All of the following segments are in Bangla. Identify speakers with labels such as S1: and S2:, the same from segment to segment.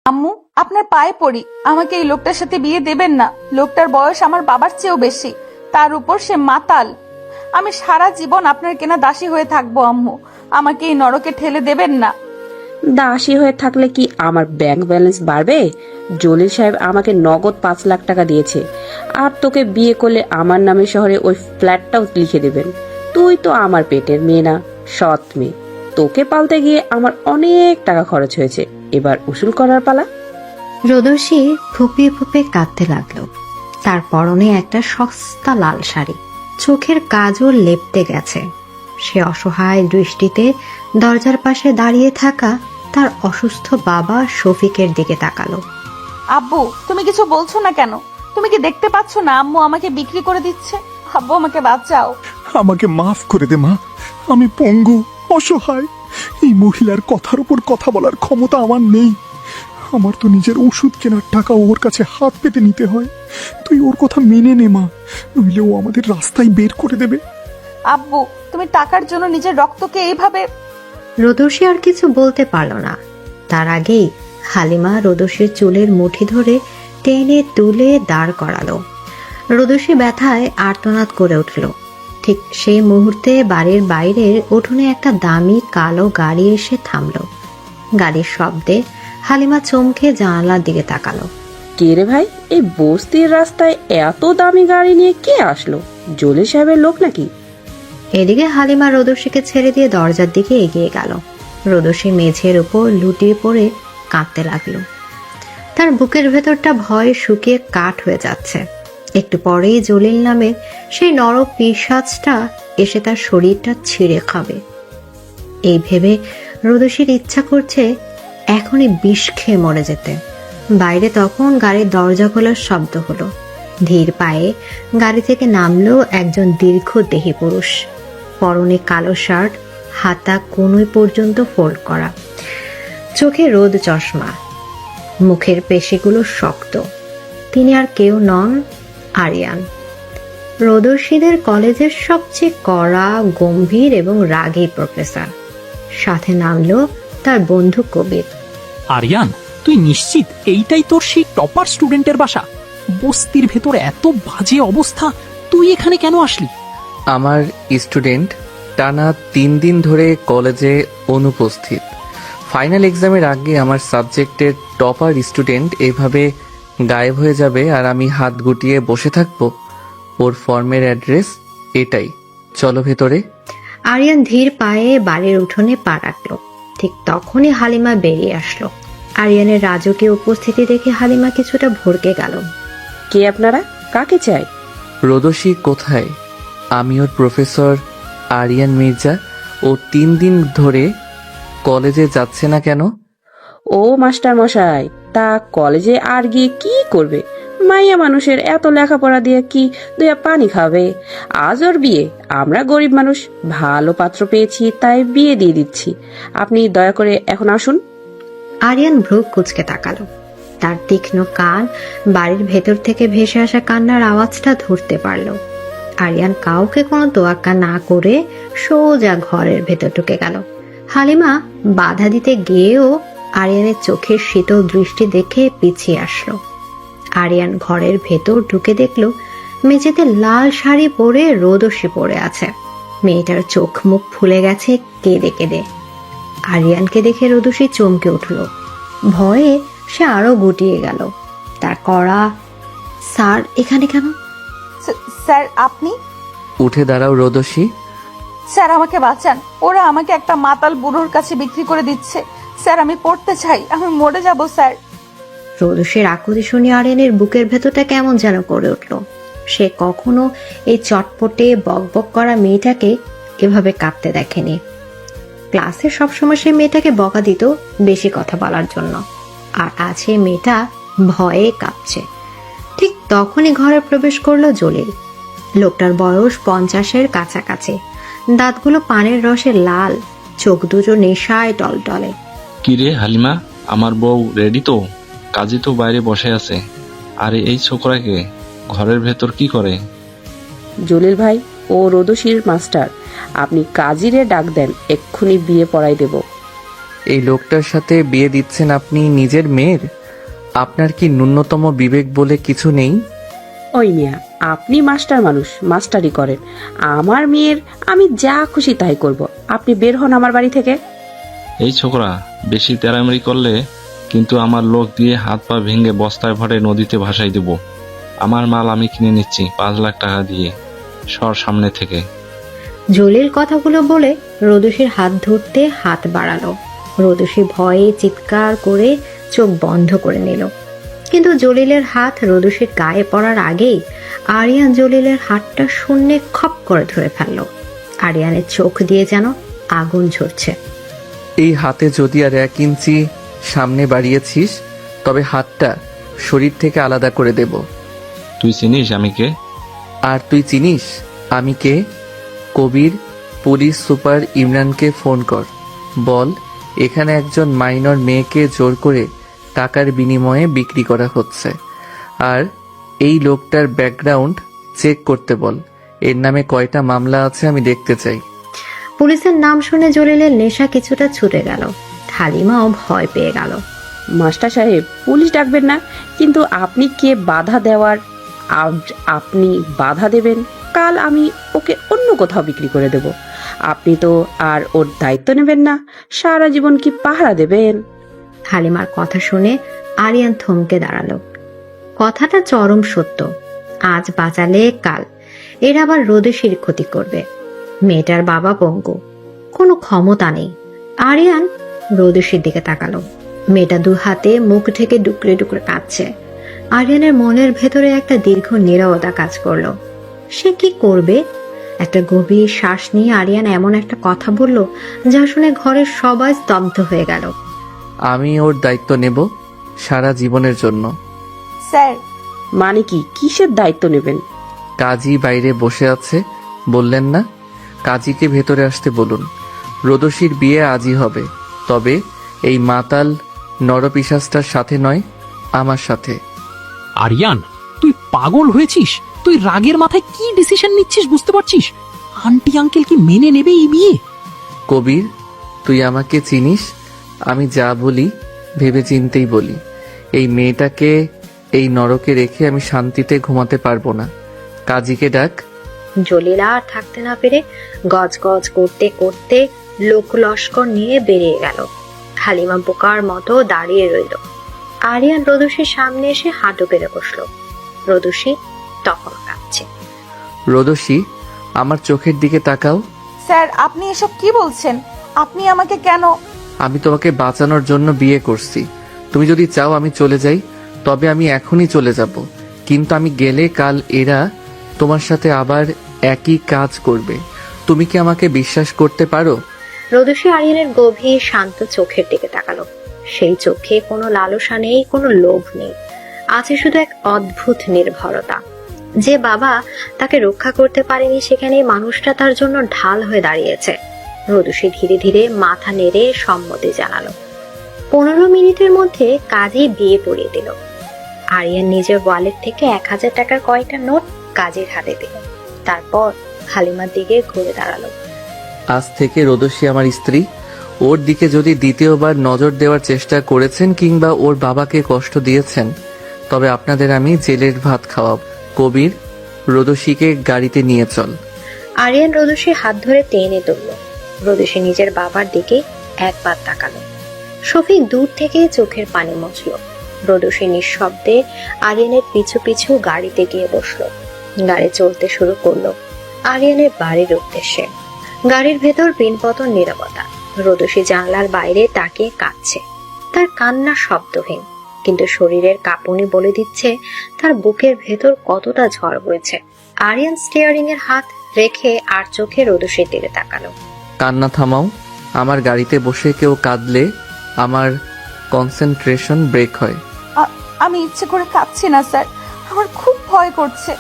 S1: আম্মু, আপনার পায়ে পড়ি, আমাকে এই লোকটার সাথে বিয়ে দেবেন না। লোকটার বয়স আমার বাবার চেয়েও বেশি, তার উপর সে মাতাল। আমি সারা জীবন আপনার কেনা দাসী হয়ে থাকবো আম্মু, আমাকে এই নরকে ঠেলে দেবেন না।
S2: দাসী হয়ে থাকলে কি আমার ব্যাংক ব্যালেন্স বাড়বে? জলিল সাহেব আমাকে নগদ 5 লাখ টাকা দিয়েছে, আর তোকে বিয়ে করলে আমার নামে শহরে ওই ফ্ল্যাটটাও লিখে দেবেন। তুই তো আমার পেটের মেয়ে না, সৎ মেয়ে। তোকে পালতে গিয়ে আমার অনেক টাকা খরচ হয়েছে, এবার উসুল করার পালা।
S3: রোদসী ফুপিয়ে ফুপিয়ে কাঁদতে লাগলো। তার পরনে একটা সস্তা লাল শাড়ি, চোখের কাজল লেপটে গেছে। সে অসহায় দৃষ্টিতে দরজার পাশে দাঁড়িয়ে থাকা তার অসুস্থ বাবা শফিকের দিকে তাকালো।
S1: আব্বু, তুমি কিছু বলছো না কেন? তুমি কি দেখতে পাচ্ছ না আম্মু আমাকে বিক্রি করে দিচ্ছে? আব্বু, আমাকে বাঁচাও।
S4: আমাকে মাফ করে দে মা, আমি পঙ্গু, অসহায়। এই মহিলার কথার উপর কথা বলার ক্ষমতা আমার নেই। আমার তো নিজের ওষুধ কেনার টাকা ওর কাছে হাত পেতে নিতে হয়। তুই ওর কথা মেনে নে মা, নইলে ও আমাদের রাস্তায় বের করে দেবে।
S1: আব্বু, তুমি টাকার জন্য নিজের রক্তকে এইভাবে...
S3: রোদসী আর কিছু বলতে পারল না। তার আগেই হালিমা রোদসীর চুলের মুঠি ধরে টেনে তুলে দাঁড় করালো। রোদসী ব্যথায় আর্তনাদ করে উঠল। ঠিক সেই মুহূর্তে বাড়ির বাইরের উঠোনে একটা দামি কালো গাড়ি এসে থামলো। গাড়ির শব্দে হালিমা চমকে জানালার দিকে তাকালো।
S2: কে রে ভাই, এই বস্তির রাস্তায় এত দামি গাড়ি নিয়ে কে আসলো? জলিল সাহেবের লোক নাকি?
S3: এদিকে হালিমা রোদসীকে ছেড়ে দিয়ে দরজার দিকে এগিয়ে গেল। রোদসী মেঝের উপর লুটিয়ে পড়ে কাঁদতে লাগলো। তার বুকের ভেতরটা ভয়ে শুকিয়ে কাঠ হয়ে যাচ্ছে। একটু পরেই জলিল নামের সেই নর পিশাচটা এসে তার শরীরটা ছিঁড়ে খাবে। এই ভেবে রোদসীর ইচ্ছা করছে এখনই বিষ খেয়ে মরে যেতে। বাইরে তখন গাড়ির দরজা খোলার শব্দ হলো। ধীর পায়ে গাড়ি থেকে নামলো একজন দীর্ঘদেহী পুরুষ। পরনে কালো শার্ট, হাতা কোনোই পর্যন্ত ফোল্ড করা, চোখে রোদ চশমা, মুখের পেশিগুলো শক্ত। তিনি আর কেউ নন, আরিয়ান। রোদসীদের কলেজের সবচেয়ে কড়া, গম্ভীর এবং রাগী প্রফেসর। সাথে নামলো তার বন্ধু কবির।
S5: আরিয়ান, তুই নিশ্চিত এইটাই তোর সেই টপার স্টুডেন্টের বাসা? বস্তির ভেতর এত বাজে অবস্থা, তুই এখানে কেন আসলি?
S6: আমার স্টুডেন্ট টানা 3 দিন ধরে কলেজে অনুপস্থিত। ফাইনাল এক্সামের আগে আমার সাবজেক্টের টপার স্টুডেন্ট এভাবে গায়েব হয়ে যাবে আর আমি হাত গুটিয়ে বসে থাকবো? ওর ফর্মের অ্যাড্রেস এটাই, চলো ভেতরে।
S3: আরিয়ান ধীর পায়ে বাড়ির উঠোনে পা রাখলো। ঠিক তখনই হালিমা বেরিয়ে আসলো। আরিয়ানের রাজকীয় উপস্থিতি দেখে হালিমা কিছুটা ভড়কে গেল।
S2: কে আপনারা? কাকে চাই?
S6: রোদসী কোথায়? আমি ওর প্রফেসর আরিয়ান মির্জা। ও 3 দিন ধরে কলেজে যাচ্ছে না কেন?
S2: ও মাস্টার মশাই, তা কলেজে আর গিয়ে কি করবে? মাইয়া মানুষের এত লেখাপড়া দিয়ে কি দুয়া পানি খাবে? আজ ওর বিয়ে, আমরা গরিব মানুষ, ভালো পাত্র পেয়েছি তাই বিয়ে দিয়ে দিচ্ছি। আপনি দয়া করে এখন আসুন।
S3: আরিয়ান ভ্রু কুঁচকে তাকালো। তার তীক্ষ্ণ কান বাড়ির ভেতর থেকে ভেসে আসা কান্নার আওয়াজটা ধরতে পারল। আরিয়ান কাউকে কোনো তোয়াক্কা না করে সোজা ঘরের ভেতর ঢুকে গেল। হালিমা বাধা দিতে গিয়েও আরিয়ানের চোখের শীতল দৃষ্টি দেখে পিছিয়ে আসলো। আরিয়ান ঘরের ভেতর ঢুকে দেখল মেঝেতে লাল শাড়ি পরে রোদসী পড়ে আছে। মেয়েটার চোখ মুখ ফুলে গেছে কেঁদে কেঁদে। আরিয়ানকে দেখে রোদসী চমকে উঠল। ভয়ে সে আরো গুটিয়ে গেল। তার কড়া, স্যার এখানে কেন?
S1: স্যার, আপনি?
S6: উঠে দাঁড়াও রোদসী।
S1: স্যার, আমাকে বাঁচান, ওরা আমাকে একটা মাতাল বুড়োর কাছে বিক্রি করে দিচ্ছে। স্যার, আমি পড়তে চাই, আমি মরে যাব স্যার।
S3: রোদসীর আকুতি শুনে আরিয়ানের বুকের ভেতরটা কেমন যেন করে উঠল। সে কখনো এই চটপটে বকবক করা মেয়েটাকে এভাবে কাঁদতে দেখেনি। ক্লাসে সবসময় সে মেয়েটাকে বকা দিত বেশি কথা বলার জন্য, আর আজ এই মেয়েটা ভয়ে কাঁপছে। ঠিক তখনই ঘরে প্রবেশ করলো জলিল। লোকটার বয়স 50-এর কাছাকাছি। দাঁতগুলো পানের রসে লাল, চোখ দুটো নেশায় টলটলে।
S7: কিরে হালিমা, আমার বউ রেডি তো? কাজী তো বাইরে বসে আছে। আরে এই ছোকরাকে ঘরের ভেতর কি করে?
S2: জলিল ভাই, ও রোদসীর মাস্টার। আপনি কাজিরে ডাক দেন, এক্ষুনি বিয়ে পড়াই দেব।
S6: এই লোকটার সাথে বিয়ে দিচ্ছেন আপনি নিজের মেয়ের? আপনার কি ন্যূনতম বিবেক বলে কিছু নেই?
S2: ওই মিয়া, আপনি মাস্টার মানুষ, মাস্টারি করেন। আমার মেয়ের আমি যা খুশি তাই করব। আপনি বের হন আমার বাড়ি থেকে।
S7: এই ছোকরা, বেশি তেরামেরি করলে কিন্তু আমার লোক দিয়ে হাত পা ভেঙে বস্তায় ভরে নদীতে ভাসাই দেব। আমার মাল আমি কিনে নিচ্ছি 5 লাখ টাকা দিয়ে। সর সামনে থেকে।
S3: জলিল কথাগুলো বলে রোদসীর হাত ধরতে হাত বাড়ালো। রোদসী ভয়ে চিৎকার করে চোখ বন্ধ করে নিল। কিন্তু জলিলের হাত রোদসীর গায়ে পড়ার আগেই আরিয়ান জলিলের হাতটা শূন্যে খপ করে ধরে ফেলল। আরিয়ানের চোখ দিয়ে যেন আগুন ঝরছে।
S6: এই হাতে যদি আর 1 ইঞ্চি সামনে বাড়িয়েছিস তবে হাতটা শরীর থেকে আলাদা করে দেব।
S7: তুই চিনিস আমি কে?
S6: আর তুই চিনিস আমি কে? কবির, পুলিশ সুপার ইমরানকে ফোন কর, বল এখানে একজন মাইনর মেয়েকে জোর করে টাকার বিনিময়ে বিক্রি করা হচ্ছে। আর এই লোকটার ব্যাকগ্রাউন্ড চেক করতে বল। এর নামে কয়টা মামলা আছে আমি দেখতে চাই।
S3: পুলিশের নাম শুনে জলিলের নেশা কিছুটা ছুটে গেল। হালিমাও ভয় পেয়ে গেল।
S2: মাস্টার সাহেব, পুলিশ ডাকবেন না, কিন্তু আপনি কে বাধা দেওয়ার? আপনি বাধা দেবেন, কাল আমি ওকে অন্য কোথাও বিক্রি করে দেব। আপনি তো আর ওর দায়িত্ব নেবেন না, সারা জীবন কি পাহারা দেবেন?
S3: হালিমার কথা শুনে আরিয়ান থমকে দাঁড়ালো। কথাটা চরম সত্য। আজ বাঁচালে কাল এর আবার রোদেশির ক্ষতি করবে। মেয়েটার বাবা পঙ্গু, কোনো ক্ষমতা নেই। আরিয়ান রোদেশির দিকে তাকালো। মেয়েটা 2 হাতে মুখ ঢেকে ডুকরে ডুকরে কাঁদছে। আরিয়ানের মনের ভেতরে একটা দীর্ঘ নীরবতা কাজ করলো। সে কি করবে? একটা গভীর শ্বাস নিয়ে আরিয়ান এমন একটা কথা বলল যা শুনে ঘরের সবাই স্তব্ধ হয়ে গেল।
S6: আমি ওর দায়িত্ব নেব সারা জীবনের জন্য।
S1: স্যার,
S2: মানে কি? কিসের দায়িত্ব নেবেন?
S6: কাজী বাইরে বসে আছে, বললেন না? কাজীকে ভেতরে আসতে বলুন। রোদসীর বিয়ে আজই হবে, তবে এই মাতাল নরপিশাচটার সাথে নয়, আমার সাথে।
S5: আরিয়ান, তুই পাগল হয়েছিস? তুই রাগের মাথায় কি ডিসিশন নিচ্ছিস বুঝতে পারছিস? আন্টি আঙ্কেল কি মেনে নেবে এই বিয়ে?
S6: কবির, তুই আমাকে চিনিস, আমি যা বলি ভেবে চিন্তেই বলি। এই মেয়েটাকে এই নরকে রেখে আমি শান্তিতে ঘুমাতে পারবো না। কাজীকে ডাক।
S3: জলিল আর থাকতে না পেরে গজ গজ করতে করতে লোক লস্কর নিয়ে বেরিয়ে গেল। হালিমা বোকার মতো দাঁড়িয়ে রইল। আরিয়ান রোদসীর সামনে এসে হাঁটু পেরে বসলো। রোদসী তখন কাঁদছে।
S6: রোদসী, আমার চোখের দিকে তাকাও।
S1: স্যার, আপনি এসব কি বলছেন? আপনি আমাকে কেন?
S6: আমি তোমাকে বাঁচানোর জন্য বিয়ে করছি। তুমি যদি চাও আমি চলে যাই, তবে আমি এখনই চলে যাব। কিন্তু আমি গেলে কাল এরা তোমার সাথে আবার একই কাজ করবে। তুমি কি আমাকে বিশ্বাস করতে পারো?
S3: রোদসী আরিয়ানের গভীর শান্ত চোখের দিকে তাকালো। সেই চোখে কোনো লালসা নেই, কোনো লোভ নেই, আছে শুধু এক অদ্ভুত নির্ভরতা। যে বাবা তাকে রক্ষা করতে পারেনি, সেখানে মানুষটা তার জন্য ঢাল হয়ে দাঁড়িয়েছে। রোদসী ধীরে ধীরে মাথা নেড়ে সম্মতি জানালো। 15 মিনিটের মধ্যে কাজী বিয়ে পড়িয়ে দিল। আরিয়ান নিজের ওয়ালেট থেকে 1000 টাকার কয়েকটা নোট কাজীর হাতে দিল। তারপর হালিমার দিকে ঘুরে দাঁড়ালো।
S6: আজ থেকে রোদসী আমার স্ত্রী। ওর দিকে যদি দ্বিতীয়বার নজর দেওয়ার চেষ্টা করেছেন কিংবা ওর বাবাকে কষ্ট দিয়েছেন, তবে আপনাদের আমি জেলের ভাত খাওয়াব। কবির, রোদসীকে গাড়িতে নিয়ে চল।
S3: আরিয়ান রোদসীর হাত ধরে টেনে তুলল। রোদসী নিজের বাবার দিকে একবার তাকালো। শফিক দূর থেকে চোখের পানি মুছল। রোদসী নিঃশব্দে আরিয়ানের পিছু পিছু গাড়িতে গিয়ে বসলো। গাড়ি চলতে শুরু করলো আরিয়ানের বাড়ির উদ্দেশ্যে। গাড়ির ভেতর পিনপতন নীরবতা। রোদসী জানলার বাইরে তাকিয়ে কাঁদছে। তার কান্না শব্দহীন, কিন্তু শরীরের কাঁপুনি বলে দিচ্ছে তার বুকের ভেতর কতটা ঝড় হয়েছে। আরিয়ান স্টিয়ারিং এর হাত রেখে আর চোখে রোদসীর দিকে তাকালো।
S6: কান্না থামাও। আমার গাড়িতে বসে কেউ কাঁদলে আমার কনসেন্ট্রেশন ব্রেক হয়।
S1: আমি ইচ্ছে করে কাঁদছি না স্যার, আমার খুব ভয় করছে।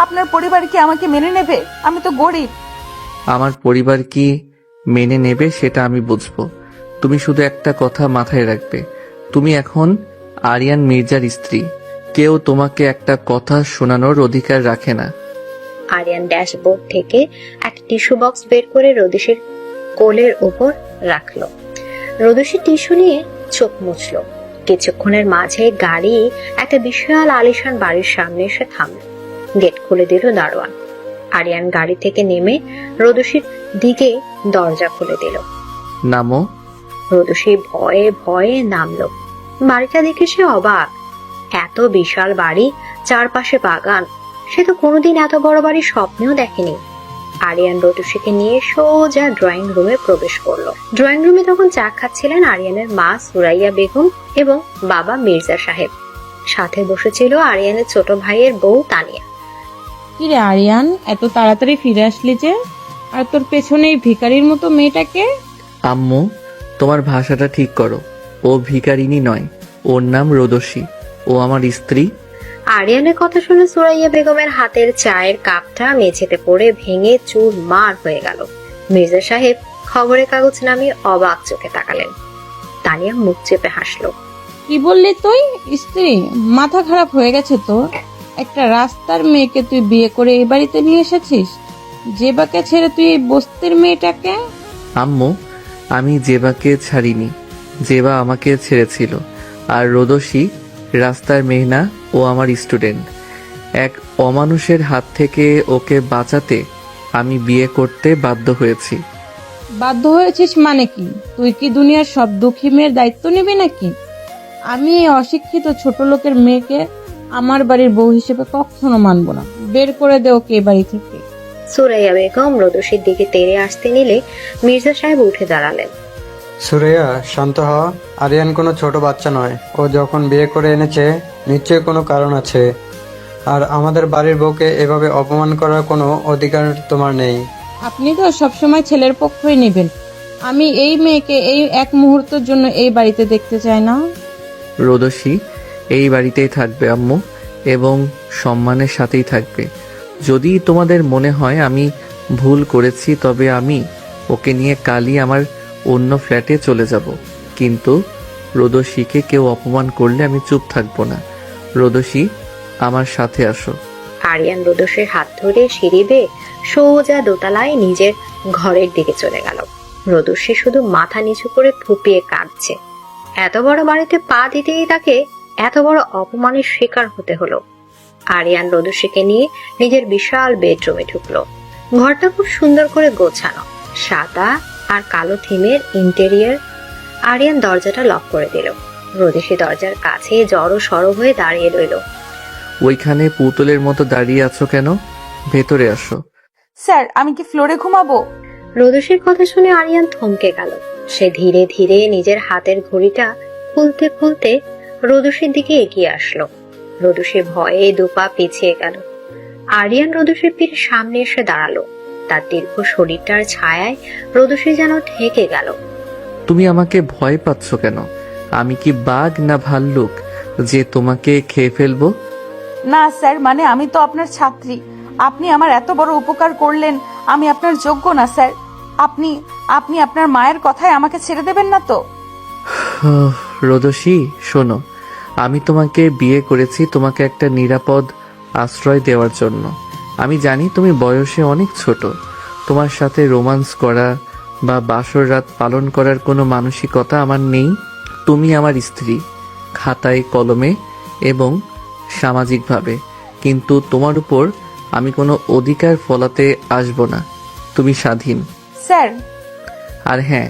S1: আপনার পরিবার কি আমাকে মেনে নেবে? আমি তো গরিব।
S6: আমার পরিবার কি মেনে নেবে সেটা আমি বুঝবো। তুমি শুধু একটা কথা মাথায় রাখবে, তুমি এখন আরিয়ান মির্জার স্ত্রী। কেউ তোমাকে একটা কথা শোনানোর অধিকার রাখে না।
S3: আরিয়ান ড্যাশবোর্ড থেকে একটা টিস্যু বক্স বের করে রোদসীর কোলের উপর রাখলো। রোদসী টিস্যু নিয়ে চোখ মুছল। কিছুক্ষণের মাঝে গাড়ি একটা বিশাল আলিশান বাড়ির সামনে এসে থামল। গেট খুলে দিল দারোয়ান। আরিয়ান গাড়ি থেকে নেমে রোদসীর দিকে দরজা খুলে দিল।
S6: নামো।
S3: রোদসী ভয়ে ভয়ে নামলো। বাড়িটা দেখে সে অবাক। এত বিশাল বাড়ি, চারপাশে বাগান। সে তো কোনোদিন এত বড় বাড়ি স্বপ্নেও দেখেনি। আরিয়ান রোদসীকে নিয়ে সোজা ড্রয়িং রুমে প্রবেশ করলো। ড্রয়িং রুমে তখন চা খাচ্ছিলেন আরিয়ানের মা সুরাইয়া বেগম এবং বাবা মির্জা সাহেব। সাথে বসেছিল আরিয়ানের ছোট ভাইয়ের বউ তানিয়া।
S8: কিরে আরিয়ান, এত তাড়াতাড়ি ফিরে আসলি যে? আর তোর পেছনে এই ভিখারির মতো মেয়েটাকে?
S6: আম্মু, তোমার ভাষাটা ঠিক করো। ও ভিখারিনী নয়, ওর নাম রোদসী। ও আমার স্ত্রী।
S3: আরিয়ানের কথা শুনে সুরাইয়া বেগমের হাতের চায়ের কাপটা মেঝেতে পড়ে ভেঙে চুরমার হয়ে গেল। মির্জা সাহেব খবরের কাগজ নামিয়ে অবাক চোখে তাকালেন। তানিয়া মুখ চেপে হাসলো।
S8: কি বললি তুই? স্ত্রী? মাথা খারাপ হয়ে গেছে তোর? একটা রাস্তার মেয়েকে তুই বিয়ে করে এই বাড়িতে নিয়ে এসেছিস? জেবাকে ছেড়ে তুই এই বস্তির মেয়েটাকে?
S6: আম্মু, আমি জেবাকে ছাড়িনি, জেবা আমাকে ছেড়েছিল। আর রোদসী রাস্তার মেয়ে না, ও আমার স্টুডেন্ট। এক অমানুষের হাত থেকে ওকে বাঁচাতে আমি বিয়ে করতে বাধ্য হয়েছি।
S8: বাধ্য হয়েছিস মানে কি? তুই কি দুনিয়ার সব দুঃখী মেয়ের দায়িত্ব নিবি নাকি? আমি এই অশিক্ষিত ছোট লোকের মেয়েকে আমার বাড়ির বউ হিসেবে কখনো মানবো না। বের করে দে ওকে এ বাড়ি থেকে।
S3: সুরাইয়া বেগম রোদসীর দিকে তেড়ে আসতে নিলে মির্জা সাহেব উঠে দাঁড়ালেন।
S9: সুরেয়া, শান্ত হ। আরিয়ান কোনো ছোট বাচ্চা নয়। ও যখন বিয়ে করে এনেছে নিশ্চয়ই কোনো কারণ আছে। আর আমাদের বাড়ির বউকে এভাবে অপমান করার কোনো অধিকার তোমার নেই।
S8: আপনি তো সবসময় ছেলের পক্ষই নেবেন। আমি এই মেয়েকে এই এক মুহূর্তের জন্য এই বাড়িতে দেখতে চাই না।
S6: রোদসী এই বাড়িতেই থাকবে আম্মু, এবং সম্মানের সাথেই থাকবে। যদি তোমাদের মনে হয় আমি ভুল করেছি, তবে আমি ওকে নিয়ে কালই আমার অন্য ফ্ল্যাটে চলে যাব। কিন্তু রোদসীকে কেউ অপমান করলে আমি চুপ থাকবো না। রোদসী, আমার সাথে আসো।
S3: আরিয়ান রোদসীর হাত ধরে সিঁড়ি বেয়ে সোজা দোতলায় নিজের ঘরের দিকে চলে গেল। রোদসী শুধু মাথা নিচু করে ফুপিয়ে কাঁদছে। এত বড় বাড়িতে পা দিতেই তাকে এত বড় অপমানের শিকার হতে হলো। আরিয়ান রোদসীকে নিয়ে নিজের বিশাল বেডরুমে ঢুকলো। ঘরটা খুব সুন্দর করে গোছানো, সাদা আর কালো থিমের ইন্টেরিয়র। আরিয়ান দরজাটা লক করে দিল। রোদসী দরজার কাছে জড়ো সড়ো হয়ে দাঁড়িয়ে রইল।
S6: ওইখানে পুতুলের মতো দাঁড়িয়ে আছো কেন? ভেতরে আসো।
S1: স্যার, আমি কি ফ্লোরে ঘুমাবো?
S3: রোদসীর কথা শুনে আরিয়ান থমকে গেল। সে ধীরে ধীরে নিজের হাতের ঘড়িটা খুলতে খুলতে রোদসীর দিকে এগিয়ে আসলো। রোদসী ভয়ে দুপা পিছিয়ে গেল। আরিয়ান রোদসীর পিঠ সামনে এসে দাঁড়ালো। তার দীর্ঘ শরীরটার ছায়ায় রোদসী যেন ঢেকে গেল।
S6: তুমি আমাকে ভয় পাচ্ছ কেন? আমি কি বাঘ না ভাল্লুক যে তোমাকে খেয়ে ফেলবো?
S1: না স্যার, মানে আমি তো আপনার ছাত্রী। আপনি আমার এত বড় উপকার করলেন, আমি আপনার যোগ্য না স্যার। আপনি আপনি আপনার মায়ের কথায় আমাকে ছেড়ে দেবেন না তো?
S6: রোদসী, শোনো, আমি তোমাকে বিয়ে করেছি তোমাকে একটা নিরাপদ আশ্রয় দেওয়ার জন্য। আমি জানি তুমি বয়সে অনেক ছোট, তোমার সাথে রোমান্স করা বা বাসর রাত পালন করার কোনো মানসিকতা আমার নেই। তুমি আমার স্ত্রী, খাতায় কলমে এবং সামাজিকভাবে, কিন্তু তোমার উপর আমি কোনো অধিকার ফলাতে আসব না। তুমি স্বাধীন।
S1: স্যার।
S6: আর হ্যাঁ,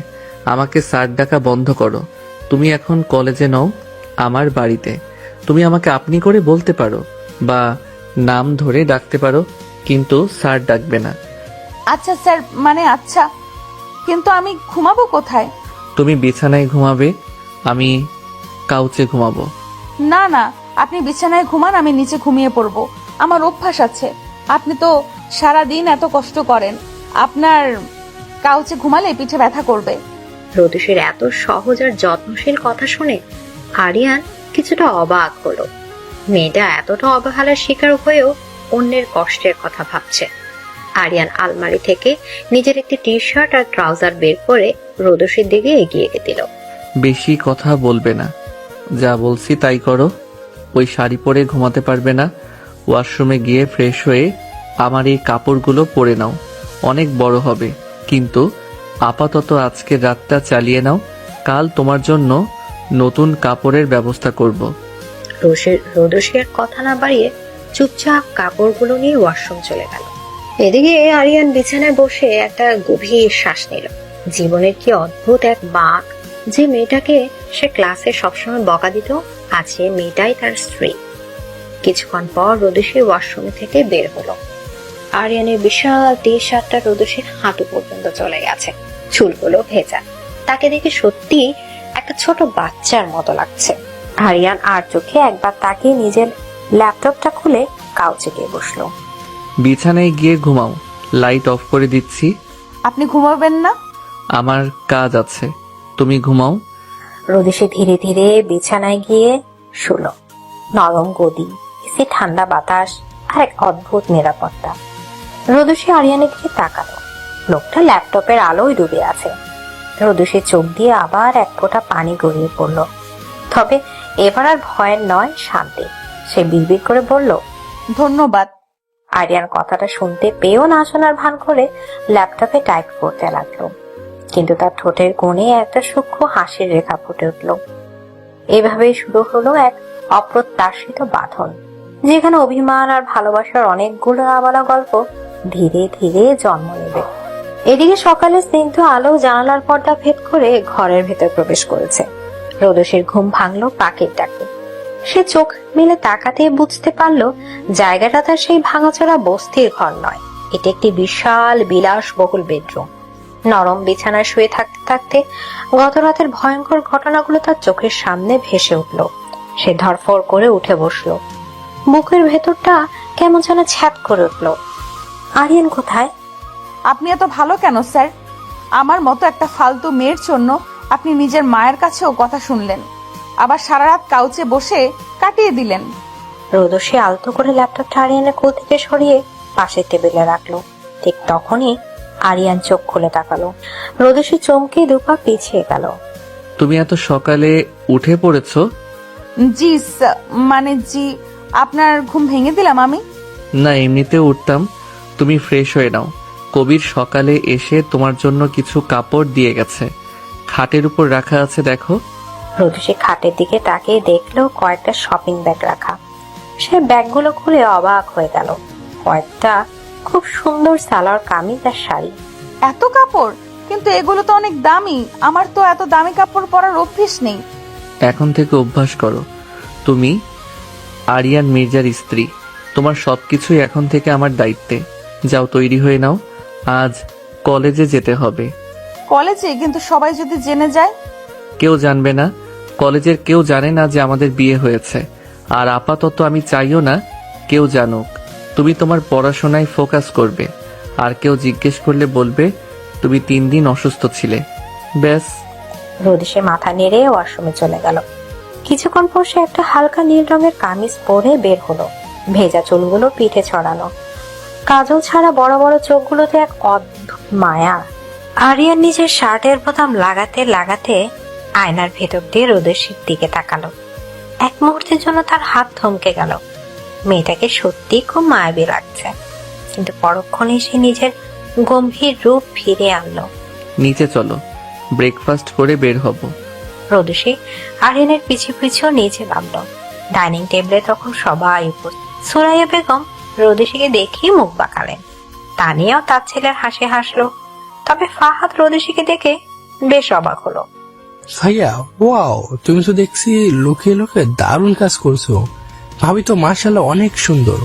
S6: আমাকে স্যার ডাকা বন্ধ করো। তুমি এখন কলেজে নও, আমার বাড়িতে। তুমি আমাকে আপনি করে বলতে পারো বা নাম ধরে ডাকতে পারো, কিন্তু স্যার ডাকবে না।
S1: আচ্ছা স্যার, মানে আচ্ছা, কিন্তু আমি ঘুমাবো কোথায়?
S6: তুমি বিছানায় ঘুমাবে, আমি কাউচে ঘুমাবো।
S1: না না, আপনি বিছানায় ঘুমান, আমি নিচে ঘুমিয়ে পড়বো। আমার অভ্যাস আছে। আপনি তো সারাদিন এত কষ্ট করেন, আপনার কাউচে ঘুমালে পিঠে ব্যথা করবে।
S3: রোদসীর এত সহজ আর যত্নশীল কথা শুনে আরিয়ান কিছুটা অবাক হলো। মেয়েটা এতটা অবহেলার শিকার হয়েও অন্যের কষ্টের কথা ভাবছে। আরিয়ান আলমারি থেকে নিজের একটি টি শার্ট আর ট্রাউজার বের করে রোদসীর দিকে এগিয়ে দিল।
S6: বেশি কথা বলবে না, যা বলছি তাই করো। ওই শাড়ি পরে ঘুমাতে পারবে না। ওয়াশরুমে গিয়ে ফ্রেশ হয়ে আমার এই কাপড়গুলো পরে নাও, অনেক বড় হবে। কিন্তু আপাতত আজকের রাতটা চালিয়ে নাও, কাল তোমার জন্য নতুন কাপড়ের ব্যবস্থা করব।
S3: রোদসী আর কথা না বাড়িয়ে চুপচাপ কাপড়গুলো নিয়ে ওয়াশরুম চলে গেল। এদিকে আরিয়ান বিছানায় বসে একটা গভীর শ্বাস নিল। জীবনের কি অদ্ভুত এক বাঁক, যে মেয়েটাকে সে ক্লাসে সবসময় বকা দিত, আজ সে মেয়েটাই তার স্ত্রী। কিছুক্ষণ পর রোদসী ওয়াশরুম থেকে বের হলো। আরিয়ানের বিশাল টি-শার্টটা রোদসীর হাঁটু পর্যন্ত চলে গেছে, চুলগুলো ভেজা। তাকে দেখে সত্যি একটা ছোট বাচ্চার মতো লাগছে। আরিয়ান আর চোখে একবার তাকিয়ে নিজের ল্যাপটপটা খুলে কাউচে গিয়ে বসলো।
S6: বিছানায় গিয়ে ঘুমাও, লাইট অফ করে দিচ্ছি।
S1: আপনি ঘুমাবেন না?
S6: আমার কাজ আছে, তুমি ঘুমাও।
S3: রোদেশে ধীরে ধীরে বিছানায় গিয়ে শুলো। নরম গদি, এসে ঠান্ডা বাতাস আর এক অদ্ভুত নিরাপত্তা। রোদেশে আরিয়ানের দিকে তাকালো। লোকটা ল্যাপটপের আলোয় ডুবে আছে। রোদেশে চোখ দিয়ে আবার এক ফোঁটা পানি গড়িয়ে পড়লো। তবে এবার আর ভয়ের নয়, শান্তি। সে বিড়বিড় করে বলল,
S1: ধন্যবাদ।
S3: আরিয়ান কথাটা শুনতে পেয়েও না শোনার ভান করে ল্যাপটপে টাইপ করতে লাগলো। কিন্তু তার ঠোঁটের কোণে একটা সূক্ষ্ম হাসির রেখা ফুটে উঠল। এভাবেই শুরু হলো এক অপ্রত্যাশিত বাঁধন, যেখানে অভিমান আর ভালোবাসার অনেকগুলো আবালা গল্প ধীরে ধীরে জন্ম নেবে। এদিকে সকালে স্নিগ্ধ আলো জানালার পর্দা ভেদ করে ঘরের ভেতর প্রবেশ করেছে। রোদসীর ঘুম ভাঙলো পাখির ডাকে। সে চোখ মেলে তাকাতে বুঝতে পারলো জায়গাটা তার সেই ভাঙাচোরা বস্তির ঘর নয়, এটা একটি বিশাল বিলাসবহুল বেডরুম। নরম বিছানায় শুয়ে থাকতে থাকতে গত রাতের ভয়ঙ্কর ঘটনাগুলো তার চোখের সামনে ভেসে উঠল। সে ধরফর করে উঠে বসলো। বুকের ভেতরটা কেমন যেন ছ্যাদ করে উঠল। আরিয়ান কোথায়?
S1: আপনি এত ভালো কেন স্যার? আমার মতো একটা ফালতু মেয়ের জন্য আপনি নিজের মায়ের কাছেও কথা শুনলেন, আবার সারা রাত কাউচে বসে কাটিয়ে দিলেন।
S3: রোদসী আলতো করে ল্যাপটপটা আরিয়ানের কোল থেকে সরিয়ে পাশের টেবিলে রাখলো। ঠিক তখনই আরিয়ান চোখ খুলে তাকালো। রোদসী চমকে দুপা পিছিয়ে গেল।
S6: তুমি এত সকালে উঠে পড়েছো?
S1: জি মানে জি, আপনার ঘুম ভেঙে দিলাম আমি?
S6: না, এমনিতেও উঠতাম। তুমি ফ্রেশ হয়ে নাও। কবির সকালে এসে তোমার জন্য কিছু কাপড় দিয়ে গেছে, খাটের উপর রাখা আছে, দেখো।
S3: রোদসী খাটের দিকে তাকিয়ে দেখলো কয়েকটা শপিং ব্যাগ রাখা। সে ব্যাগগুলো খুলে অবাক হয়ে গেল। কয়েকটা খুব সুন্দর সালোয়ার কামিজ আর শাড়ি।
S1: এত কাপড়? কিন্তু এগুলো তো অনেক দামি, আমার তো এত দামি কাপড় পরার অভ্যেস নেই।
S6: এখন থেকে অভ্যাস করো। তুমি আরিয়ান মির্জার স্ত্রী, তোমার সবকিছুই এখন থেকে আমার দায়িত্বে। যাও, তৈরি হয়ে নাও, আজ কলেজে যেতে হবে।
S1: কলেজে? কিন্তু সবাই যদি জেনে যায়?
S6: কেউ জানবে না, কলেজের কেউ জানে না যে আমাদের বিয়ে হয়েছে। আর আপাতত আমি চাইও না কেউ জানুক। তুমি তোমার পড়াশোনায় ফোকাস করবে, আর কেউ জিজ্ঞেস করলে বলবে তুমি 3 দিন অসুস্থ ছিলে, ব্যাস।
S3: রোদেশে মাথা নেড়ে ওয়াশরুমে চলে গেল। কিছুক্ষণ পর সে একটা হালকা নীল রঙের কামিজ পরে বের হলো। ভেজা চুলগুলো পিঠে ছড়ানো, কাজল ছাড়া বড় বড় চোখগুলোতে এক অদ্ভুত মায়া। আরিয়ান নিজের শার্টের বোতাম লাগাতে লাগাতে আয়নার ভেতর দিয়ে রোদেশীর দিকে তাকালো। এক মুহূর্তের জন্য তার হাত থমকে গেল। মেয়েটাকে সত্যি খুব মায়াবী লাগছে, কিন্তু পরক্ষণে সে নিজের গম্ভীর রূপ ফিরে আনলো।
S6: নিচে চলো, ব্রেকফাস্ট করে বের হব।
S3: রোদেশী আরিয়ানের পিছু পিছু নিচে নামলো। ডাইনিং টেবিলে তখন সবাই উপস্থিত। সুরাইয়া বেগম রোদেশীকে দেখেই মুখ বাঁকালেন। তানিয়াও তার ছেলের হাসি হাসলো। তবে ফাহাদ রোদেশীকে দেখে বেশ অবাক হলো।
S10: ভাইয়া, ওয়াও, তুমি তো দেখছি লুকিয়ে লুকিয়ে দারুণ কাজ করছো। ভাবি তো মাশাআল্লাহ অনেক সুন্দর।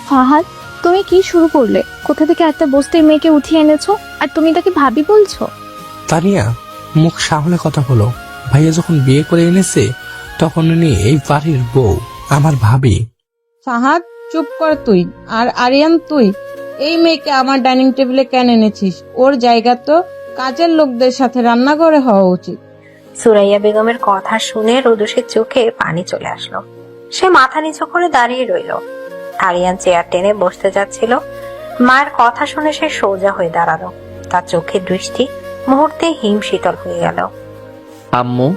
S11: ফাহাদ, তুমি কি শুরু করলে? কোথা থেকে একটা বস্তির মেয়েকে উঠিয়ে এনেছো, আর তুমি তাকে ভাবি বলছো?
S10: তানিয়া, মুখ সামলে কথা বলো। ভাইয়া যখন বিয়ে করে এনেছে তখন উনি এই বাড়ির বউ, আমার ভাবি।
S8: ফাহাদ, চুপ কর তুই। আর আরিয়ান, তুই এই মেয়েকে আমার ডাইনিং টেবিলে কেন এনেছিস? ওর জায়গা তো কাজের লোকদের সাথে রান্নাঘরে হওয়া উচিত।
S3: সুরাইয়া বেগমের কথা শুনে রোদেশীর চোখে পানি চলে আসলো। সে মাথা নিচু করে দাঁড়িয়ে রইল। আরিয়ান চেয়ার টেনে বসতে যাচ্ছিল। মায়ের কথা শুনে সে সোজা হয়ে দাঁড়ালো। তার চোখের দৃষ্টি মুহূর্তে হিম শীতল হয়ে গেল।
S6: আম্মু,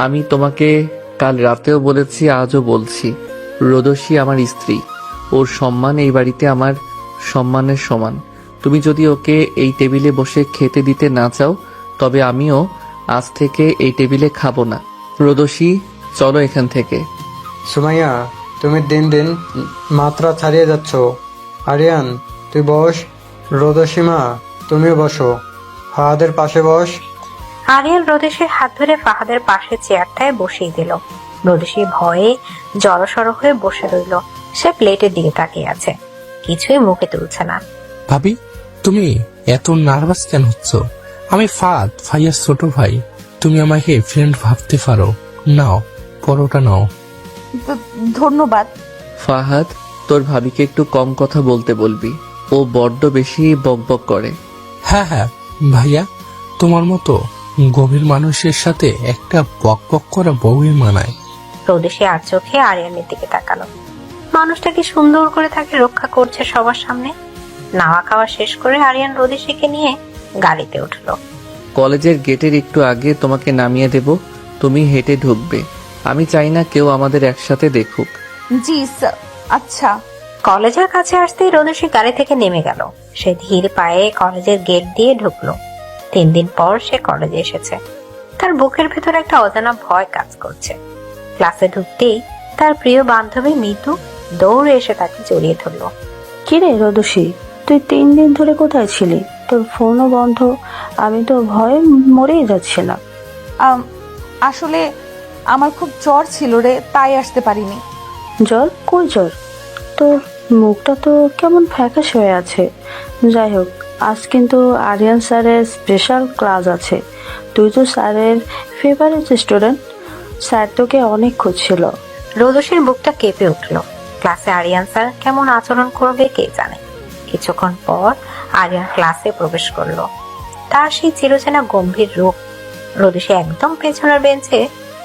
S6: আমি তোমাকে কাল রাতেও বলেছি, আজও বলছি, রোদসী আমার স্ত্রী। ওর সম্মান এই বাড়িতে আমার সম্মানের সমান। তুমি যদি ওকে এই টেবিলে বসে খেতে দিতে না চাও, তবে আমিও আজ থেকে এই টেবিলে খাবো না। রোদসী, চলো এখান থেকে।
S9: সুমাইয়া, তুমি দিন দিন মাত্রা ছাড়িয়ে যাচ্ছ। আরিয়ান, তুই বস। রোদসীমা, তুমিও বসো। ফাহাদের পাশে বস।
S12: আরিয়ান রোদেশের হাত ধরে ফাহাদের পাশে চেয়ারটায় বসিয়ে দিল। রোদেশী ভয়ে জড়সড় হয়ে বসে রইল। সে প্লেটের দিকে তাকিয়ে আছে, কিছুই মুখে তুলছে না।
S10: ভাবি, তুমি এত নার্ভাস কেন হচ্ছ? আমি ফাদ, ভাইয়ার ছোট ভাই। তুমি আমাকে ফ্রেন্ড ভাবতে পারো। নাও, পরোটা নাও।
S1: ধন্যবাদ।
S6: ফাহাদ, তোর ভাবিকে একটু কম কথা বলতে বলবি, ও বড্ড বেশি বকবক করে।
S10: হ্যাঁ হ্যাঁ ভাইয়া, তোমার মতো গভীর মানুষের সাথে একটা বক বক করা বউই মানায়।
S12: রোদেশী আর চোখে আরিয়ানের দিকে তাকালো। মানুষটা কি সুন্দর করে তাকে রক্ষা করছে সবার সামনে। নাওয়া খাওয়া শেষ করে আরিয়ান রোদেশীকে নিয়ে গাড়িতে উঠলো।
S6: কলেজের গেটের একটু আগে তোমাকে নামিয়ে দেব, তুমি হেঁটে ঢুকবে। আমি চাই না কেউ আমাদের একসাথে দেখুক।
S1: জি স্যার। আচ্ছা।
S12: কলেজের কাছে আসতেই রোদেশী গাড়ি থেকে নেমে গেল। সে ধীর পায়ে কলেজের গেট দিয়ে ঢুকলো। 3 দিন পর সে কলেজে এসেছে। তার বুকের ভেতর একটা অজানা ভয় কাজ করছে। ক্লাসে ঢুকতেই তার প্রিয় বান্ধবী মিতু দৌড়ে এসে তাকে জড়িয়ে ধরলো।
S13: কিরে রোদসী, তুই 3 দিন ধরে কোথায় ছিলি? তোর ফোনও বন্ধ। আমি তো ভয়ে মরেই যাচ্ছিলাম।
S1: আসলে আমার খুব জ্বর ছিল রে, তাই আসতে পারিনি।
S13: জ্বর? কই জ্বর? তোর মুখটা তো কেমন ফ্যাকাশ হয়ে আছে। যাই হোক, আজ কিন্তু আরিয়ান স্যারের স্পেশাল ক্লাস আছে। তুই তো স্যারের ফেভারিট স্টুডেন্ট। স্যার তোকে অনেক খুঁজছিল।
S12: রোদসীর বুকটা কেঁপে উঠলো। ক্লাসে আরিয়ান স্যার কেমন আচরণ করবে কে জানে। কিছুক্ষণ পর আরিয়ান ক্লাসে প্রবেশ করলো। তার সেই চিরচেনা গম্ভীর রূপ। রোদসী একদম পেছনের বেঞ্চে